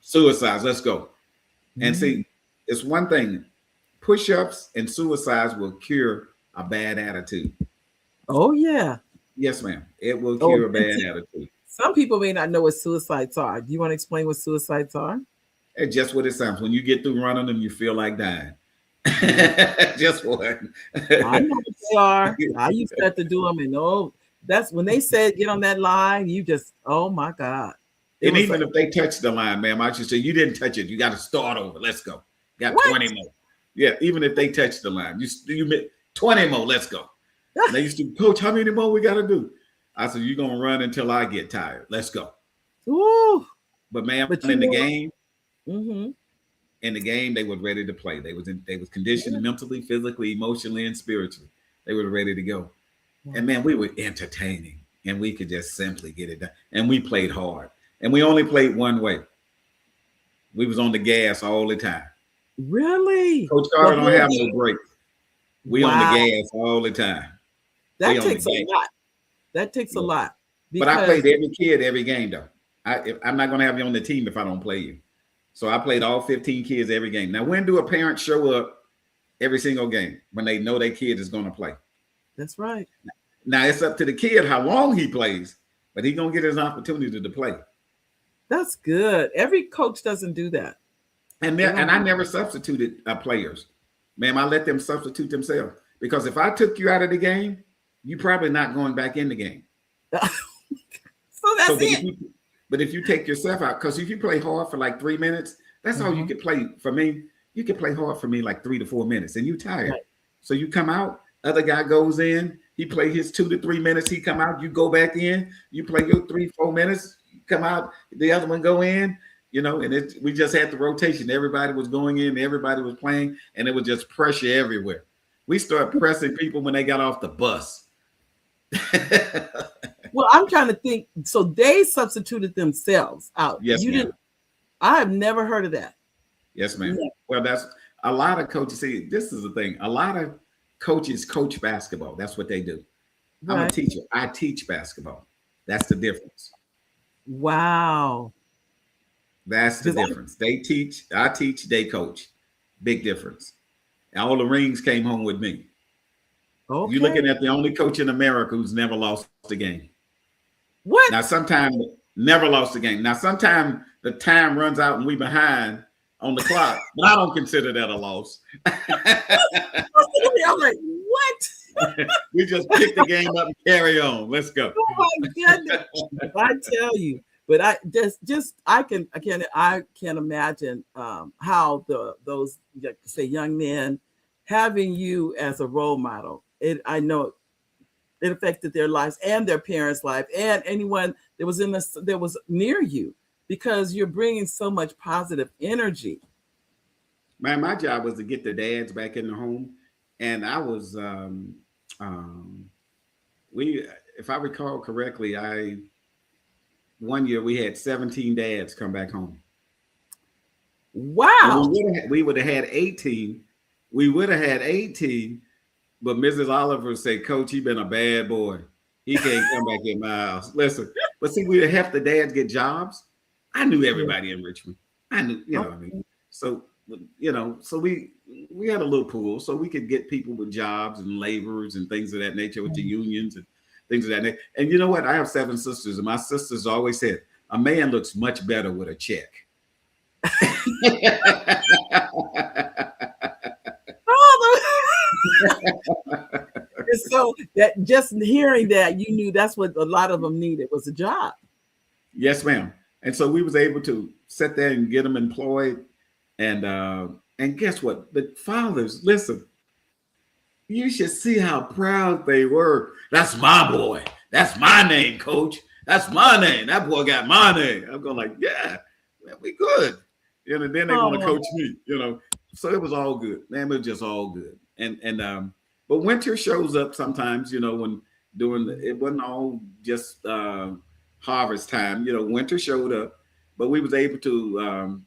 Speaker 3: Suicides, let's go. And see, it's one thing. Push-ups and suicides will cure a bad attitude.
Speaker 2: Oh, yeah.
Speaker 3: Yes, ma'am. It will cure a bad attitude.
Speaker 2: Some people may not know what suicides are. Do you want to explain what suicides are?
Speaker 3: It's just what it sounds. When you get through running and you feel like dying. Just one.
Speaker 2: I know what they are. I used to have to do them, and that's when they said get on that line. You just, oh my God.
Speaker 3: And even if they touch the line, ma'am, I should say you didn't touch it. You got to start over. Let's go. Got 20 more. Yeah, even if they touch the line, you 20 more. Let's go. They used to, Coach, how many more we got to do? I said, you're going to run until I get tired. Let's go.
Speaker 2: Ooh.
Speaker 3: But ma'am, in the game, they were ready to play. They was conditioned mentally, physically, emotionally, and spiritually. They were ready to go. And man, we were entertaining, and we could just simply get it done. And we played hard. And we only played one way. We was on the gas all the time.
Speaker 2: Really?
Speaker 3: Coach Carter don't have no breaks. We on the gas all the time.
Speaker 2: That takes a lot. That takes a lot.
Speaker 3: But I played every kid every game, though. I'm not going to have you on the team if I don't play you. So I played all 15 kids every game. Now, when do a parent show up every single game? When they know their kid is going to play.
Speaker 2: That's right.
Speaker 3: Now, it's up to the kid how long he plays, but he's going to get his opportunity to play.
Speaker 2: That's good. Every coach doesn't do that.
Speaker 3: And I never substituted players. Ma'am, I let them substitute themselves. Because if I took you out of the game, you're probably not going back in the game.
Speaker 2: So that's it.
Speaker 3: But if you take yourself out, because if you play hard for like 3 minutes, that's all you could play. For me, you can play hard for me like 3 to 4 minutes, and you're tired. Right. So you come out, other guy goes in, he play his 2 to 3 minutes, he come out, you go back in, you play your 3-4 minutes, you come out, the other one go in, you know, and we just had the rotation. Everybody was going in, everybody was playing, and it was just pressure everywhere. We started pressing people when they got off the bus.
Speaker 2: Well, I'm trying to think. So they substituted themselves out.
Speaker 3: Yes,
Speaker 2: you didn't. I have never heard of that.
Speaker 3: Yes, ma'am. Yeah. Well, that's a lot of coaches. See, this is the thing. A lot of coaches coach basketball. That's what they do. Right. I'm a teacher. I teach basketball. That's the difference.
Speaker 2: Wow.
Speaker 3: That's the difference. They teach. I teach. They coach. Big difference. And all the rings came home with me. Okay. You're looking at the only coach in America who's never lost a game.
Speaker 2: What?
Speaker 3: Now, sometimes never lost a game. Now, sometimes the time runs out and we behind on the clock, but I don't consider that a loss.
Speaker 2: I'm like, what?
Speaker 3: We just pick the game up and carry on. Let's go.
Speaker 2: Oh my goodness! I tell you, but I can't imagine how those say young men having you as a role model. I know it affected their lives and their parents' life and anyone that was near you, because you're bringing so much positive energy.
Speaker 3: Man, my job was to get the dads back in the home, and I was if I recall correctly, one year we had 17 dads come back home.
Speaker 2: Wow.
Speaker 3: We would have had 18. We would have had 18. But Mrs. Oliver said, Coach, he been a bad boy. He can't come back in my house. Listen, but see, we half the dads get jobs. I knew everybody in Richmond. I knew, you know what I mean? So, you know, so we had a little pool so we could get people with jobs and laborers and things of that nature with the unions. And things of that nature. And you know what? I have 7 sisters, and my sisters always said, a man looks much better with a check.
Speaker 2: And so that just hearing that, you knew that's what a lot of them needed was a job.
Speaker 3: Yes, ma'am. And so we was able to sit there and get them employed. And guess what? The fathers, listen, you should see how proud they were. That's my boy. That's my name, coach. That's my name. That boy got my name. I'm going like, yeah, man, we good. You know, then they want to coach me, you know. So it was all good. Man, it was just all good. But winter shows up sometimes, you know, when it wasn't all just harvest time, you know, winter showed up, but we was able to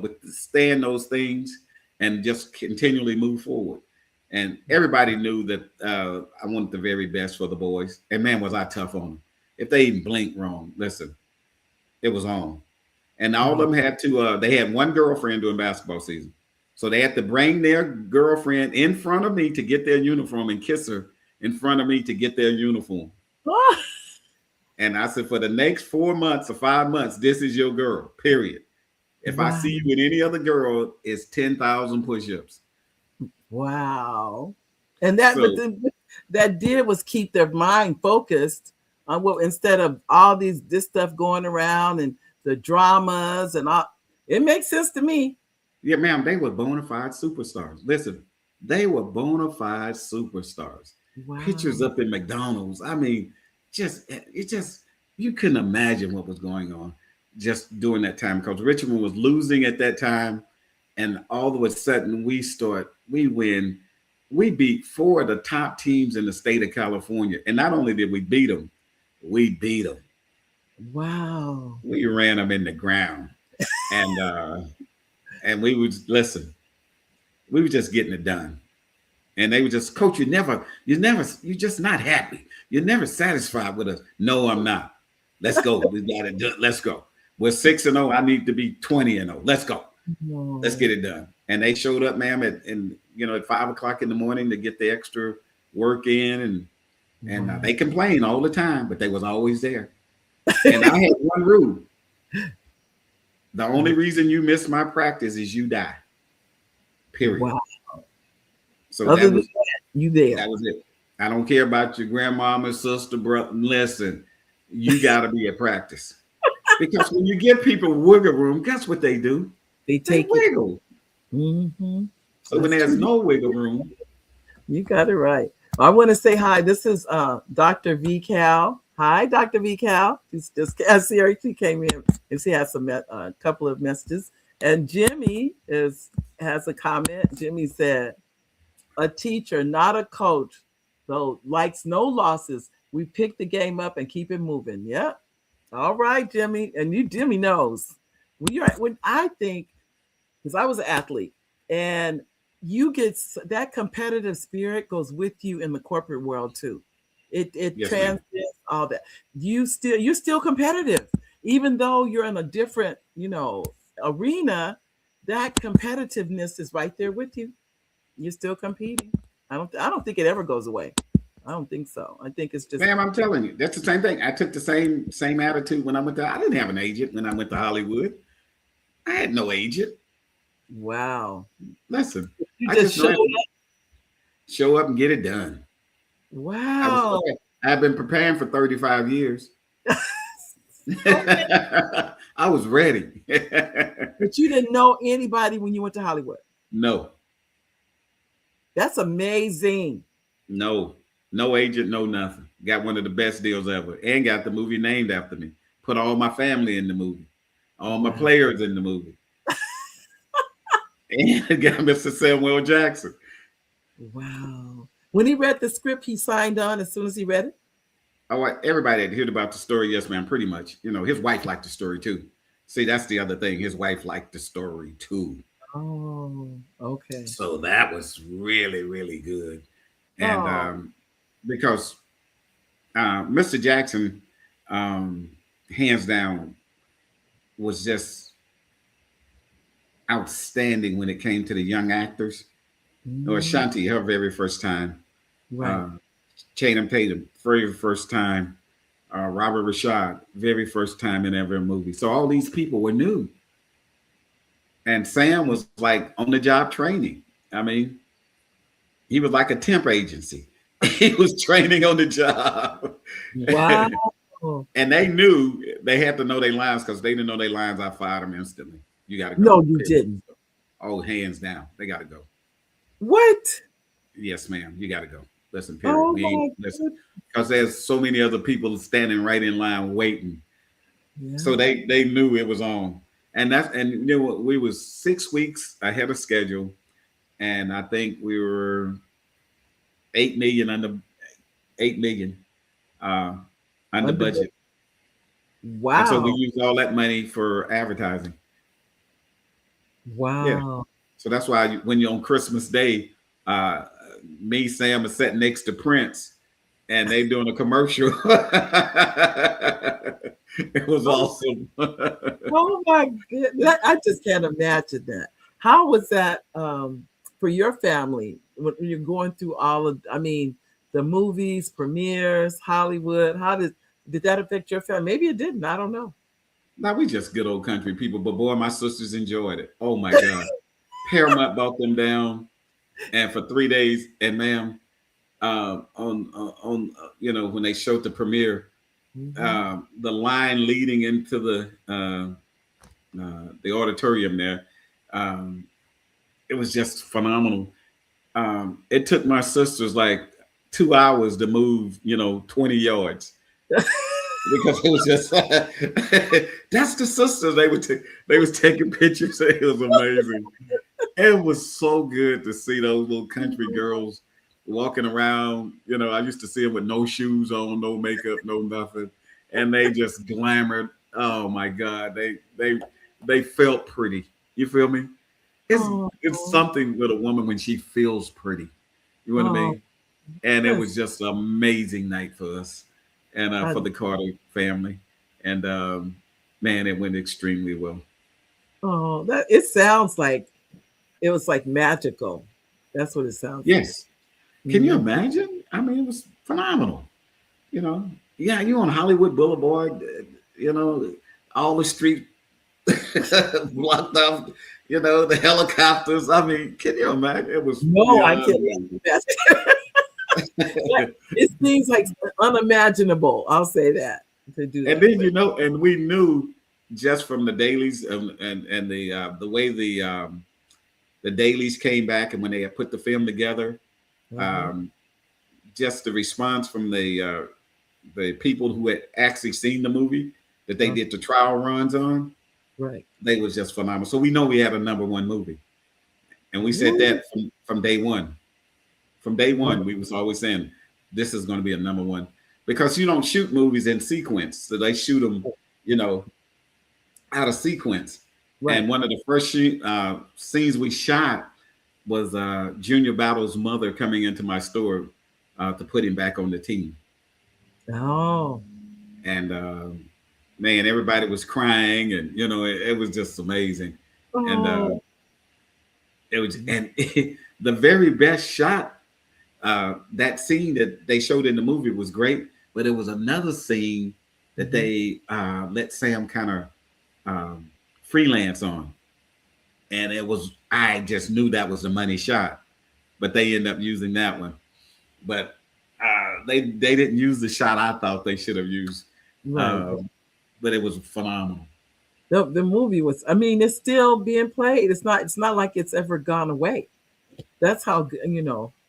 Speaker 3: withstand those things and just continually move forward. And everybody knew that I wanted the very best for the boys. And man, was I tough on them. If they even blinked wrong, listen, it was on. And all of them had to, they had one girlfriend during basketball season. So they had to bring their girlfriend in front of me to get their uniform and kiss her in front of me to get their uniform. And I said, for the next 4 months or 5 months, this is your girl, period. If I see you with any other girl, it's 10,000 push-ups.
Speaker 2: Wow. And that did was keep their mind focused on what, instead of all this stuff going around and the dramas and all. It makes sense to me.
Speaker 3: Yeah, ma'am, they were bona fide superstars. Listen, they were bona fide superstars. Wow. Pictures up in McDonald's. I mean, you couldn't imagine what was going on just during that time, because Richmond was losing at that time. And all of a sudden we win. We beat 4 of the top teams in the state of California. And not only did we beat them, we beat them.
Speaker 2: Wow.
Speaker 3: We ran them in the ground. And we would listen. We were just getting it done. And they were just, coach, you're just not happy. You're never satisfied with us. No, I'm not. Let's go. We got it done. Let's go. We're 6-0. I need to be 20-0. Let's go. Whoa. Let's get it done. And they showed up, ma'am, at 5 o'clock in the morning to get the extra work in. And they complain all the time, but they was always there. And I had one rule. The only reason you miss my practice is you die. Period. Wow. So
Speaker 2: you there.
Speaker 3: That was it. I don't care about your grandmama, sister, brother. Listen, you got to be at practice. Because when you give people wiggle room, guess what they do? They wiggle.
Speaker 2: Mm-hmm.
Speaker 3: So when there's no wiggle room.
Speaker 2: You got it right. I want to say hi. This is Dr. V. Cal. Hi, Dr. V. Cal. She came in and she has a couple of messages. And Jimmy has a comment. Jimmy said, a teacher, not a coach, though, likes no losses. We pick the game up and keep it moving. Yep. All right, Jimmy. And Jimmy knows. When I think, because I was an athlete, and you get that competitive spirit goes with you in the corporate world too. It transcends all that. You're still competitive, even though you're in a different, arena. That competitiveness is right there with you. You're still competing. I don't think it ever goes away. I don't think so. I think it's just.
Speaker 3: Ma'am, I'm telling you, that's the same thing. I took the same attitude when I went to. I didn't have an agent when I went to Hollywood. I had no agent.
Speaker 2: Wow.
Speaker 3: Listen,
Speaker 2: you just
Speaker 3: show up and get it done.
Speaker 2: Wow.
Speaker 3: I've been preparing for 35 years. I was ready.
Speaker 2: But you didn't know anybody when you went to Hollywood?
Speaker 3: No.
Speaker 2: That's amazing.
Speaker 3: No agent, no nothing. Got one of the best deals ever, and got the movie named after me. Put all my family in the movie, all my players in the movie, and got Mr. Samuel Jackson.
Speaker 2: Wow! When he read the script, he signed on as soon as he read it.
Speaker 3: Oh, everybody had heard about the story. Yes, ma'am. Pretty much. His wife liked the story too. See, that's the other thing. His wife liked the story too.
Speaker 2: Oh, okay.
Speaker 3: So that was really, really good, and because Mr. Jackson, hands down, was just outstanding when it came to the young actors. Or Shanti, her very first time.
Speaker 2: Right.
Speaker 3: Channing Tatum, very first time. Robert Rashad, very first time in every movie. So all these people were new. And Sam was like on the job training. I mean, he was like a temp agency. He was training on the job.
Speaker 2: Wow.
Speaker 3: And they knew they had to know their lines because they didn't know their lines. I fired them instantly. You got to go.
Speaker 2: No, you didn't.
Speaker 3: Oh, hands down. They got to go.
Speaker 2: What?
Speaker 3: Yes, ma'am. You got to go. Listen, period. Listen, because there's so many other people standing right in line waiting. Yeah. So they knew it was on. And you know what, we was 6 weeks ahead of schedule. And I think we were 8 million under budget.
Speaker 2: Wow.
Speaker 3: And so we used all that money for advertising.
Speaker 2: Wow.
Speaker 3: Yeah. So that's why when you're on Christmas Day, me, Sam, are sitting next to Prince and they doing a commercial. It was awesome.
Speaker 2: Oh my goodness. I just can't imagine that. How was that for your family when you're going through all of, I mean, the movies, premieres, Hollywood? How did that affect your family? Maybe it didn't. I don't know.
Speaker 3: No, we just good old country people. But boy, my sisters enjoyed it. Oh my God. Paramount brought them down, and for 3 days, and ma'am, on you know, when they showed the premiere, the line leading into the auditorium there, it was just phenomenal. It took my sisters like 2 hours to move, 20 yards. Because it was just that's the sisters. They was taking pictures. It was amazing. It was so good to see those little country girls walking around. I used to see them with no shoes on, no makeup, no nothing, and they just glamored. Oh my God, they felt pretty. You feel me? It's something with a woman when she feels pretty. You know what I mean? And it was just an amazing night for us. And for the Carter family, and man, it went extremely well.
Speaker 2: Oh, it sounds like it was like magical. That's what it sounds.
Speaker 3: Yes. Like. Can you imagine? I mean, it was phenomenal. Yeah, you on Hollywood Boulevard. All the street blocked off. The helicopters. I mean, can you imagine? It was
Speaker 2: I can't imagine. It seems like unimaginable. I'll say that to do that.
Speaker 3: And then and we knew just from the dailies and the way the dailies came back, and when they had put the film together, just the response from the people who had actually seen the movie that they did the trial runs on,
Speaker 2: right?
Speaker 3: They was just phenomenal. So we know we had a #1 movie, and we said that from day one. From day one, we was always saying, this is going to be a #1 because you don't shoot movies in sequence. So they shoot them, out of sequence. Right. And one of the first scenes we shot was Junior Battle's mother coming into my store to put him back on the team.
Speaker 2: Oh.
Speaker 3: And man, everybody was crying, and it was just amazing. Oh. And it was, the very best shot. That scene that they showed in the movie was great, but it was another scene that they let Sam kind of freelance on, and I just knew that was a money shot, but they ended up using that one. But they didn't use the shot I thought they should have used, right. But it was phenomenal.
Speaker 2: The movie was. I mean, it's still being played. It's not like it's ever gone away. That's how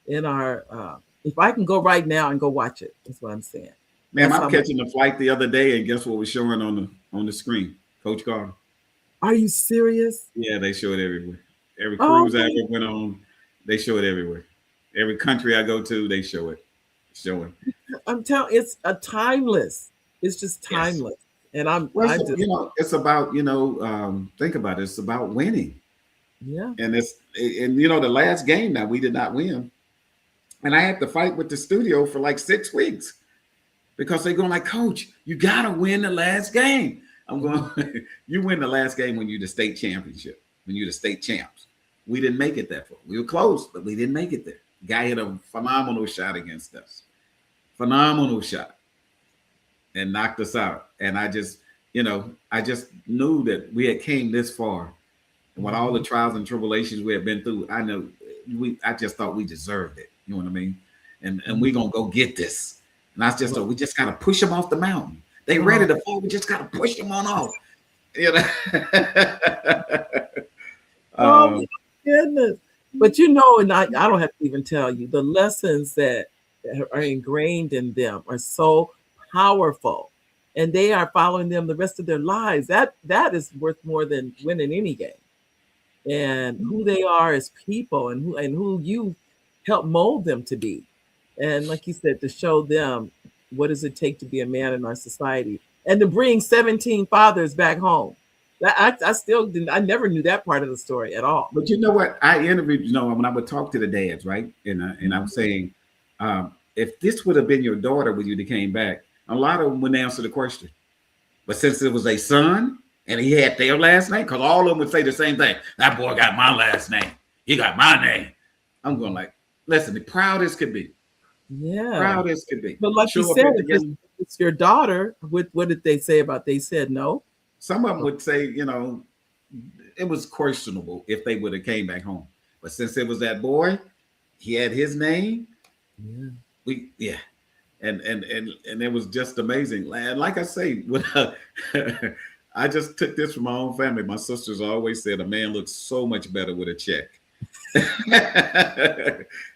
Speaker 2: in our if I can go right now and go watch it, that's what I'm saying.
Speaker 3: Man, I'm catching the flight the other day, and guess what was showing on the screen? Coach Carter.
Speaker 2: Are you serious?
Speaker 3: Yeah, they show it everywhere. Every cruise I ever went on, they show it everywhere. Every country I go to, they show it.
Speaker 2: I'm telling, it's a timeless. It's just timeless. Yes. And
Speaker 3: it's about think about it. It's about winning.
Speaker 2: Yeah.
Speaker 3: And the last game that we did not win. And I had to fight with the studio for like 6 weeks because they're going like, Coach, you got to win the last game. I'm going, you win the last game when you're the state championship, when you're the state champs. We didn't make it that far. We were close, but we didn't make it there. Guy hit a phenomenal shot against us. phenomenal shot and knocked us out. And I just, I just knew that we had came this far. And with all the trials and tribulations we had been through, I just thought we deserved it. You know what I mean? And we're going to go get this. And I just thought we just got to push them off the mountain. They ready to fall. We just got to push them on off.
Speaker 2: Oh my goodness. But and I don't have to even tell you, the lessons that are ingrained in them are so powerful, and they are following them the rest of their lives. That is worth more than winning any game. And who they are as people, and who you help mold them to be. And like you said, to show them what does it take to be a man in our society, and to bring 17 fathers back home. I still didn't. I never knew that part of the story at all.
Speaker 3: But you know what? I interviewed, when I would talk to the dads, right? And I was saying, if this would have been your daughter when you came back, a lot of them wouldn't answer the question. But since it was a son and he had their last name, because all of them would say the same thing. That boy got my last name. He got my name. I'm going like, listen, the proud as could be.
Speaker 2: Yeah.
Speaker 3: Proud as could be.
Speaker 2: But like you said, if it's your daughter, what did they say about? They said no.
Speaker 3: Some of them would say, it was questionable if they would have came back home. But since it was that boy, he had his name. Yeah. And it was just amazing. And like I say, I just took this from my own family. My sisters always said a man looks so much better with a check.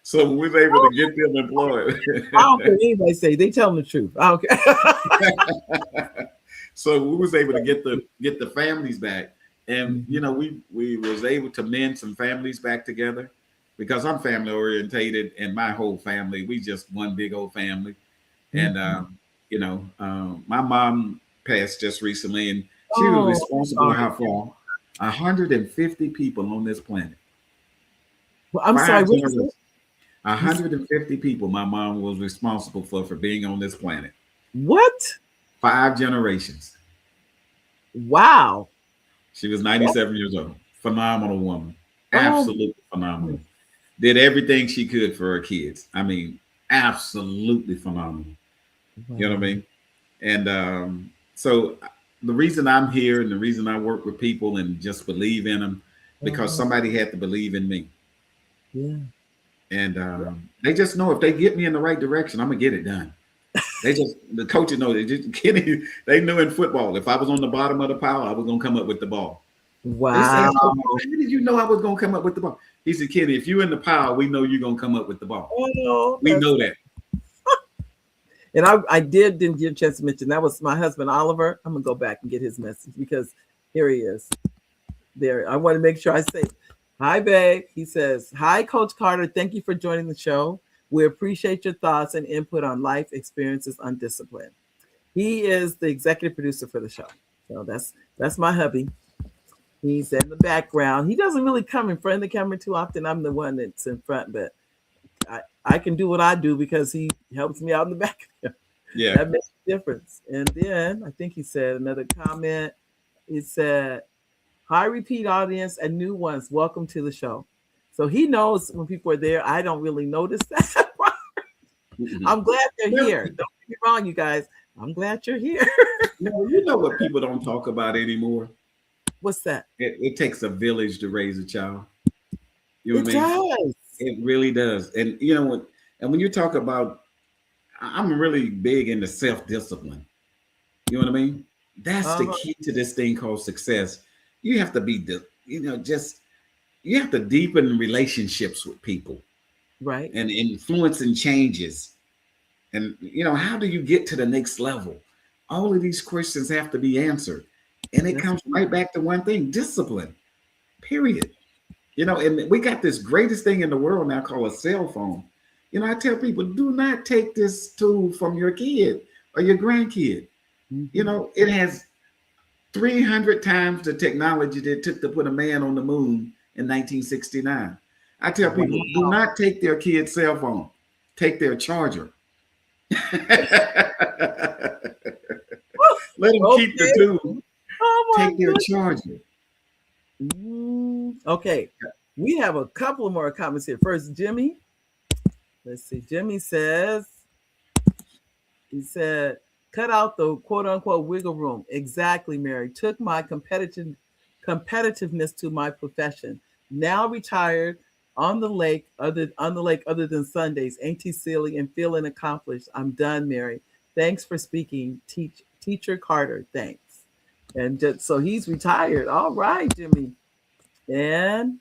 Speaker 3: So we were able to get them employed.
Speaker 2: I don't care what anybody say. They tell them the truth. I don't care.
Speaker 3: So we was able to get the families back, and we was able to mend some families back together, because I'm family orientated, and my whole family, we just one big old family. And my mom passed just recently, and she was responsible for 150 people on this planet.
Speaker 2: Well, I'm sorry.
Speaker 3: 150 people my mom was responsible for being on this planet.
Speaker 2: What?
Speaker 3: 5 generations.
Speaker 2: Wow.
Speaker 3: She was 97 years old. Phenomenal woman. Absolutely phenomenal. Did everything she could for her kids. I mean, absolutely phenomenal. You know what I mean? And so the reason I'm here and the reason I work with people and just believe in them, because somebody had to believe in me.
Speaker 2: Yeah.
Speaker 3: And they just know if they get me in the right direction, I'm going to get it done. The coaches know, they knew in football, if I was on the bottom of the pile, I was going to come up with the ball.
Speaker 2: Wow.
Speaker 3: They said, how did you know I was going to come up with the ball? He said, Kenny, if you're in the pile, we know you're going to come up with the ball. We know that.
Speaker 2: And I didn't get a chance to mention, that was my husband, Oliver. I'm going to go back and get his message, because here he is. There. I want to make sure I say, hi, babe. He says, hi, Coach Carter. Thank you for joining the show. We appreciate your thoughts and input on life experiences on discipline. He is the executive producer for the show. So that's my hubby. He's in the background. He doesn't really come in front of the camera too often. I'm the one that's in front, but I can do what I do because he helps me out in the back.
Speaker 3: Yeah.
Speaker 2: That makes a difference. And then I think he said another comment. He said, hi, repeat audience and new ones. Welcome to the show. So he knows when people are there. I don't really notice that. I'm glad they're here. Don't get me wrong, you guys. I'm glad you're here.
Speaker 3: You know what people don't talk about anymore?
Speaker 2: What's that?
Speaker 3: It takes a village to raise a child. You know what
Speaker 2: I
Speaker 3: mean?
Speaker 2: Does.
Speaker 3: It really does. And when you talk about, I'm really big into self-discipline. You know what I mean? That's the key to this thing called success. You have to be, you have to deepen relationships with people.
Speaker 2: Right.
Speaker 3: And influencing changes. And, how do you get to the next level? All of these questions have to be answered. And it comes right back to one thing, discipline, period. And we got this greatest thing in the world now called a cell phone. I tell people, do not take this tool from your kid or your grandkid. It has 300 times the technology that it took to put a man on the moon in 1969. I tell people, do not take their kid's cell phone. Take their charger. Let them keep the tool. Take their charger.
Speaker 2: Okay. We have a couple more comments here. First, Jimmy. Let's see. Jimmy says, He said, cut out the quote unquote wiggle room. Exactly, Mary. Took my competitiveness to my profession. Now retired on the lake other than Sundays. Ain't he silly and feeling accomplished? I'm done, Mary. Thanks for speaking, teacher Carter. Thanks. And just, so he's retired. All right, Jimmy. And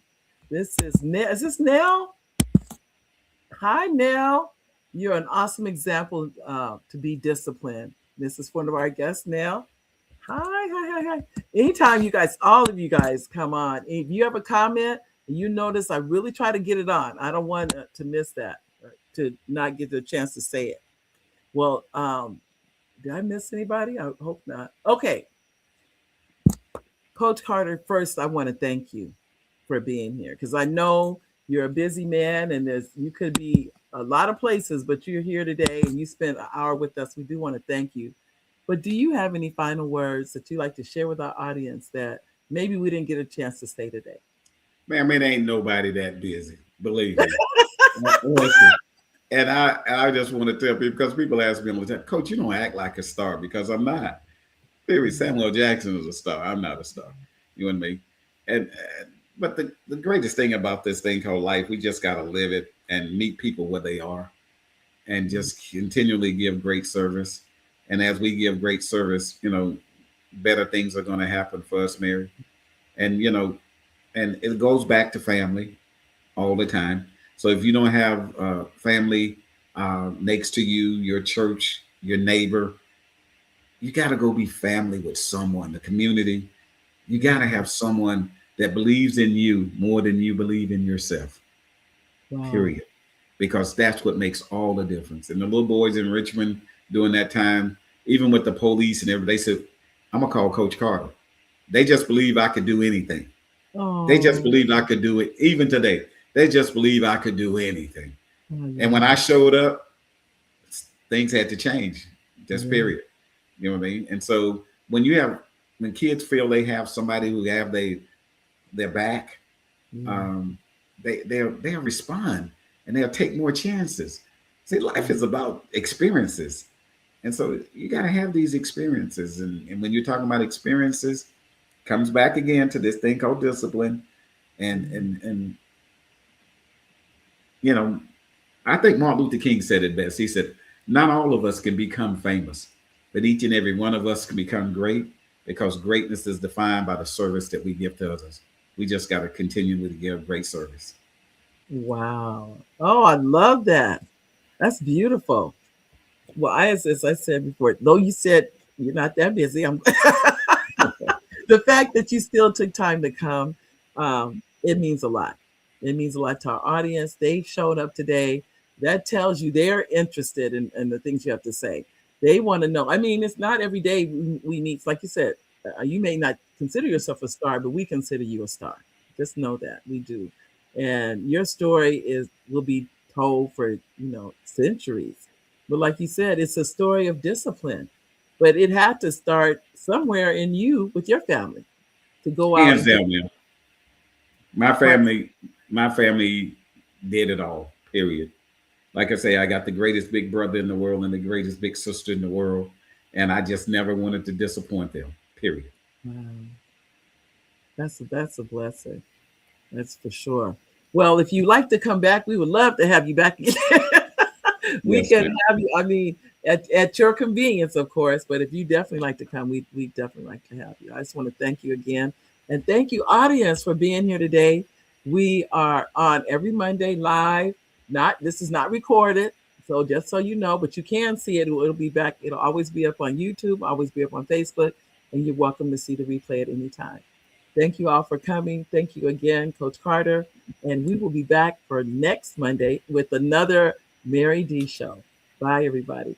Speaker 2: this is Nell? Hi, Nell. You're an awesome example to be disciplined. This is one of our guests, Nell. Hi. Anytime you guys, all of you guys come on, if you have a comment, you notice I really try to get it on. I don't want to miss that, to not get the chance to say it. Well, did I miss anybody? I hope not. Okay. Coach Carter, first, I want to thank you for being here because I know you're a busy man and you could be a lot of places, but you're here today and you spent an hour with us. We do want to thank you. But do you have any final words that you like to share with our audience that maybe we didn't get a chance to say today?
Speaker 3: Man, it ain't nobody that busy, believe me. Listen, and I just want to tell people, because people ask me all the time, Coach, you don't act like a star, because I'm not. Samuel Jackson is a star. I'm not a star. You and me. But the greatest thing about this thing called life, we just got to live it and meet people where they are and just continually give great service. And as we give great service, better things are going to happen for us, Mary. And, and it goes back to family all the time. So if you don't have family next to you, your church, your neighbor, you got to go be family with someone, the community. You got to have someone that believes in you more than you believe in yourself. Wow. Period. Because that's what makes all the difference. And the little boys in Richmond during that time, even with the police and everything, they said, I'm going to call Coach Carter. They just believe I could do anything. Oh. They just believed I could do it. Even today, they just believe I could do anything. Oh, yeah. And when I showed up, things had to change. Just period. You know what I mean? And so when kids feel they have somebody who have their back, they'll respond and they'll take more chances. See, life is about experiences. And so you got to have these experiences. And when you're talking about experiences, comes back again to this thing called discipline. And I think Martin Luther King said it best. He said, not all of us can become famous, but each and every one of us can become great, because greatness is defined by the service that we give to others. We just got to continually give great service.
Speaker 2: Wow. Oh, I love that. That's beautiful. Well, as I said before, though you said you're not that busy, the fact that you still took time to come, it means a lot. It means a lot to our audience. They showed up today. That tells you they're interested in the things you have to say. They want to know. I mean, it's not every day we meet. Like you said, you may not consider yourself a star, but we consider you a star. Just know that we do. And your story will be told for, centuries. But like you said, it's a story of discipline. But it had to start somewhere in you with your family to go out.
Speaker 3: Hands down, man. My family did it all, period. Like I say, I got the greatest big brother in the world and the greatest big sister in the world. And I just never wanted to disappoint them, period. Wow.
Speaker 2: That's a blessing. That's for sure. Well, if you like to come back, we would love to have you back again. We can have you, I mean, at your convenience, of course. But if you definitely like to come, we definitely like to have you. I just want to thank you again. And thank you, audience, for being here today. We are on every Monday live. This is not recorded. So just so you know, but you can see it. It'll be back. It'll always be up on YouTube, always be up on Facebook. And you're welcome to see the replay at any time. Thank you all for coming. Thank you again, Coach Carter. And we will be back for next Monday with another Mary D show. Bye, everybody.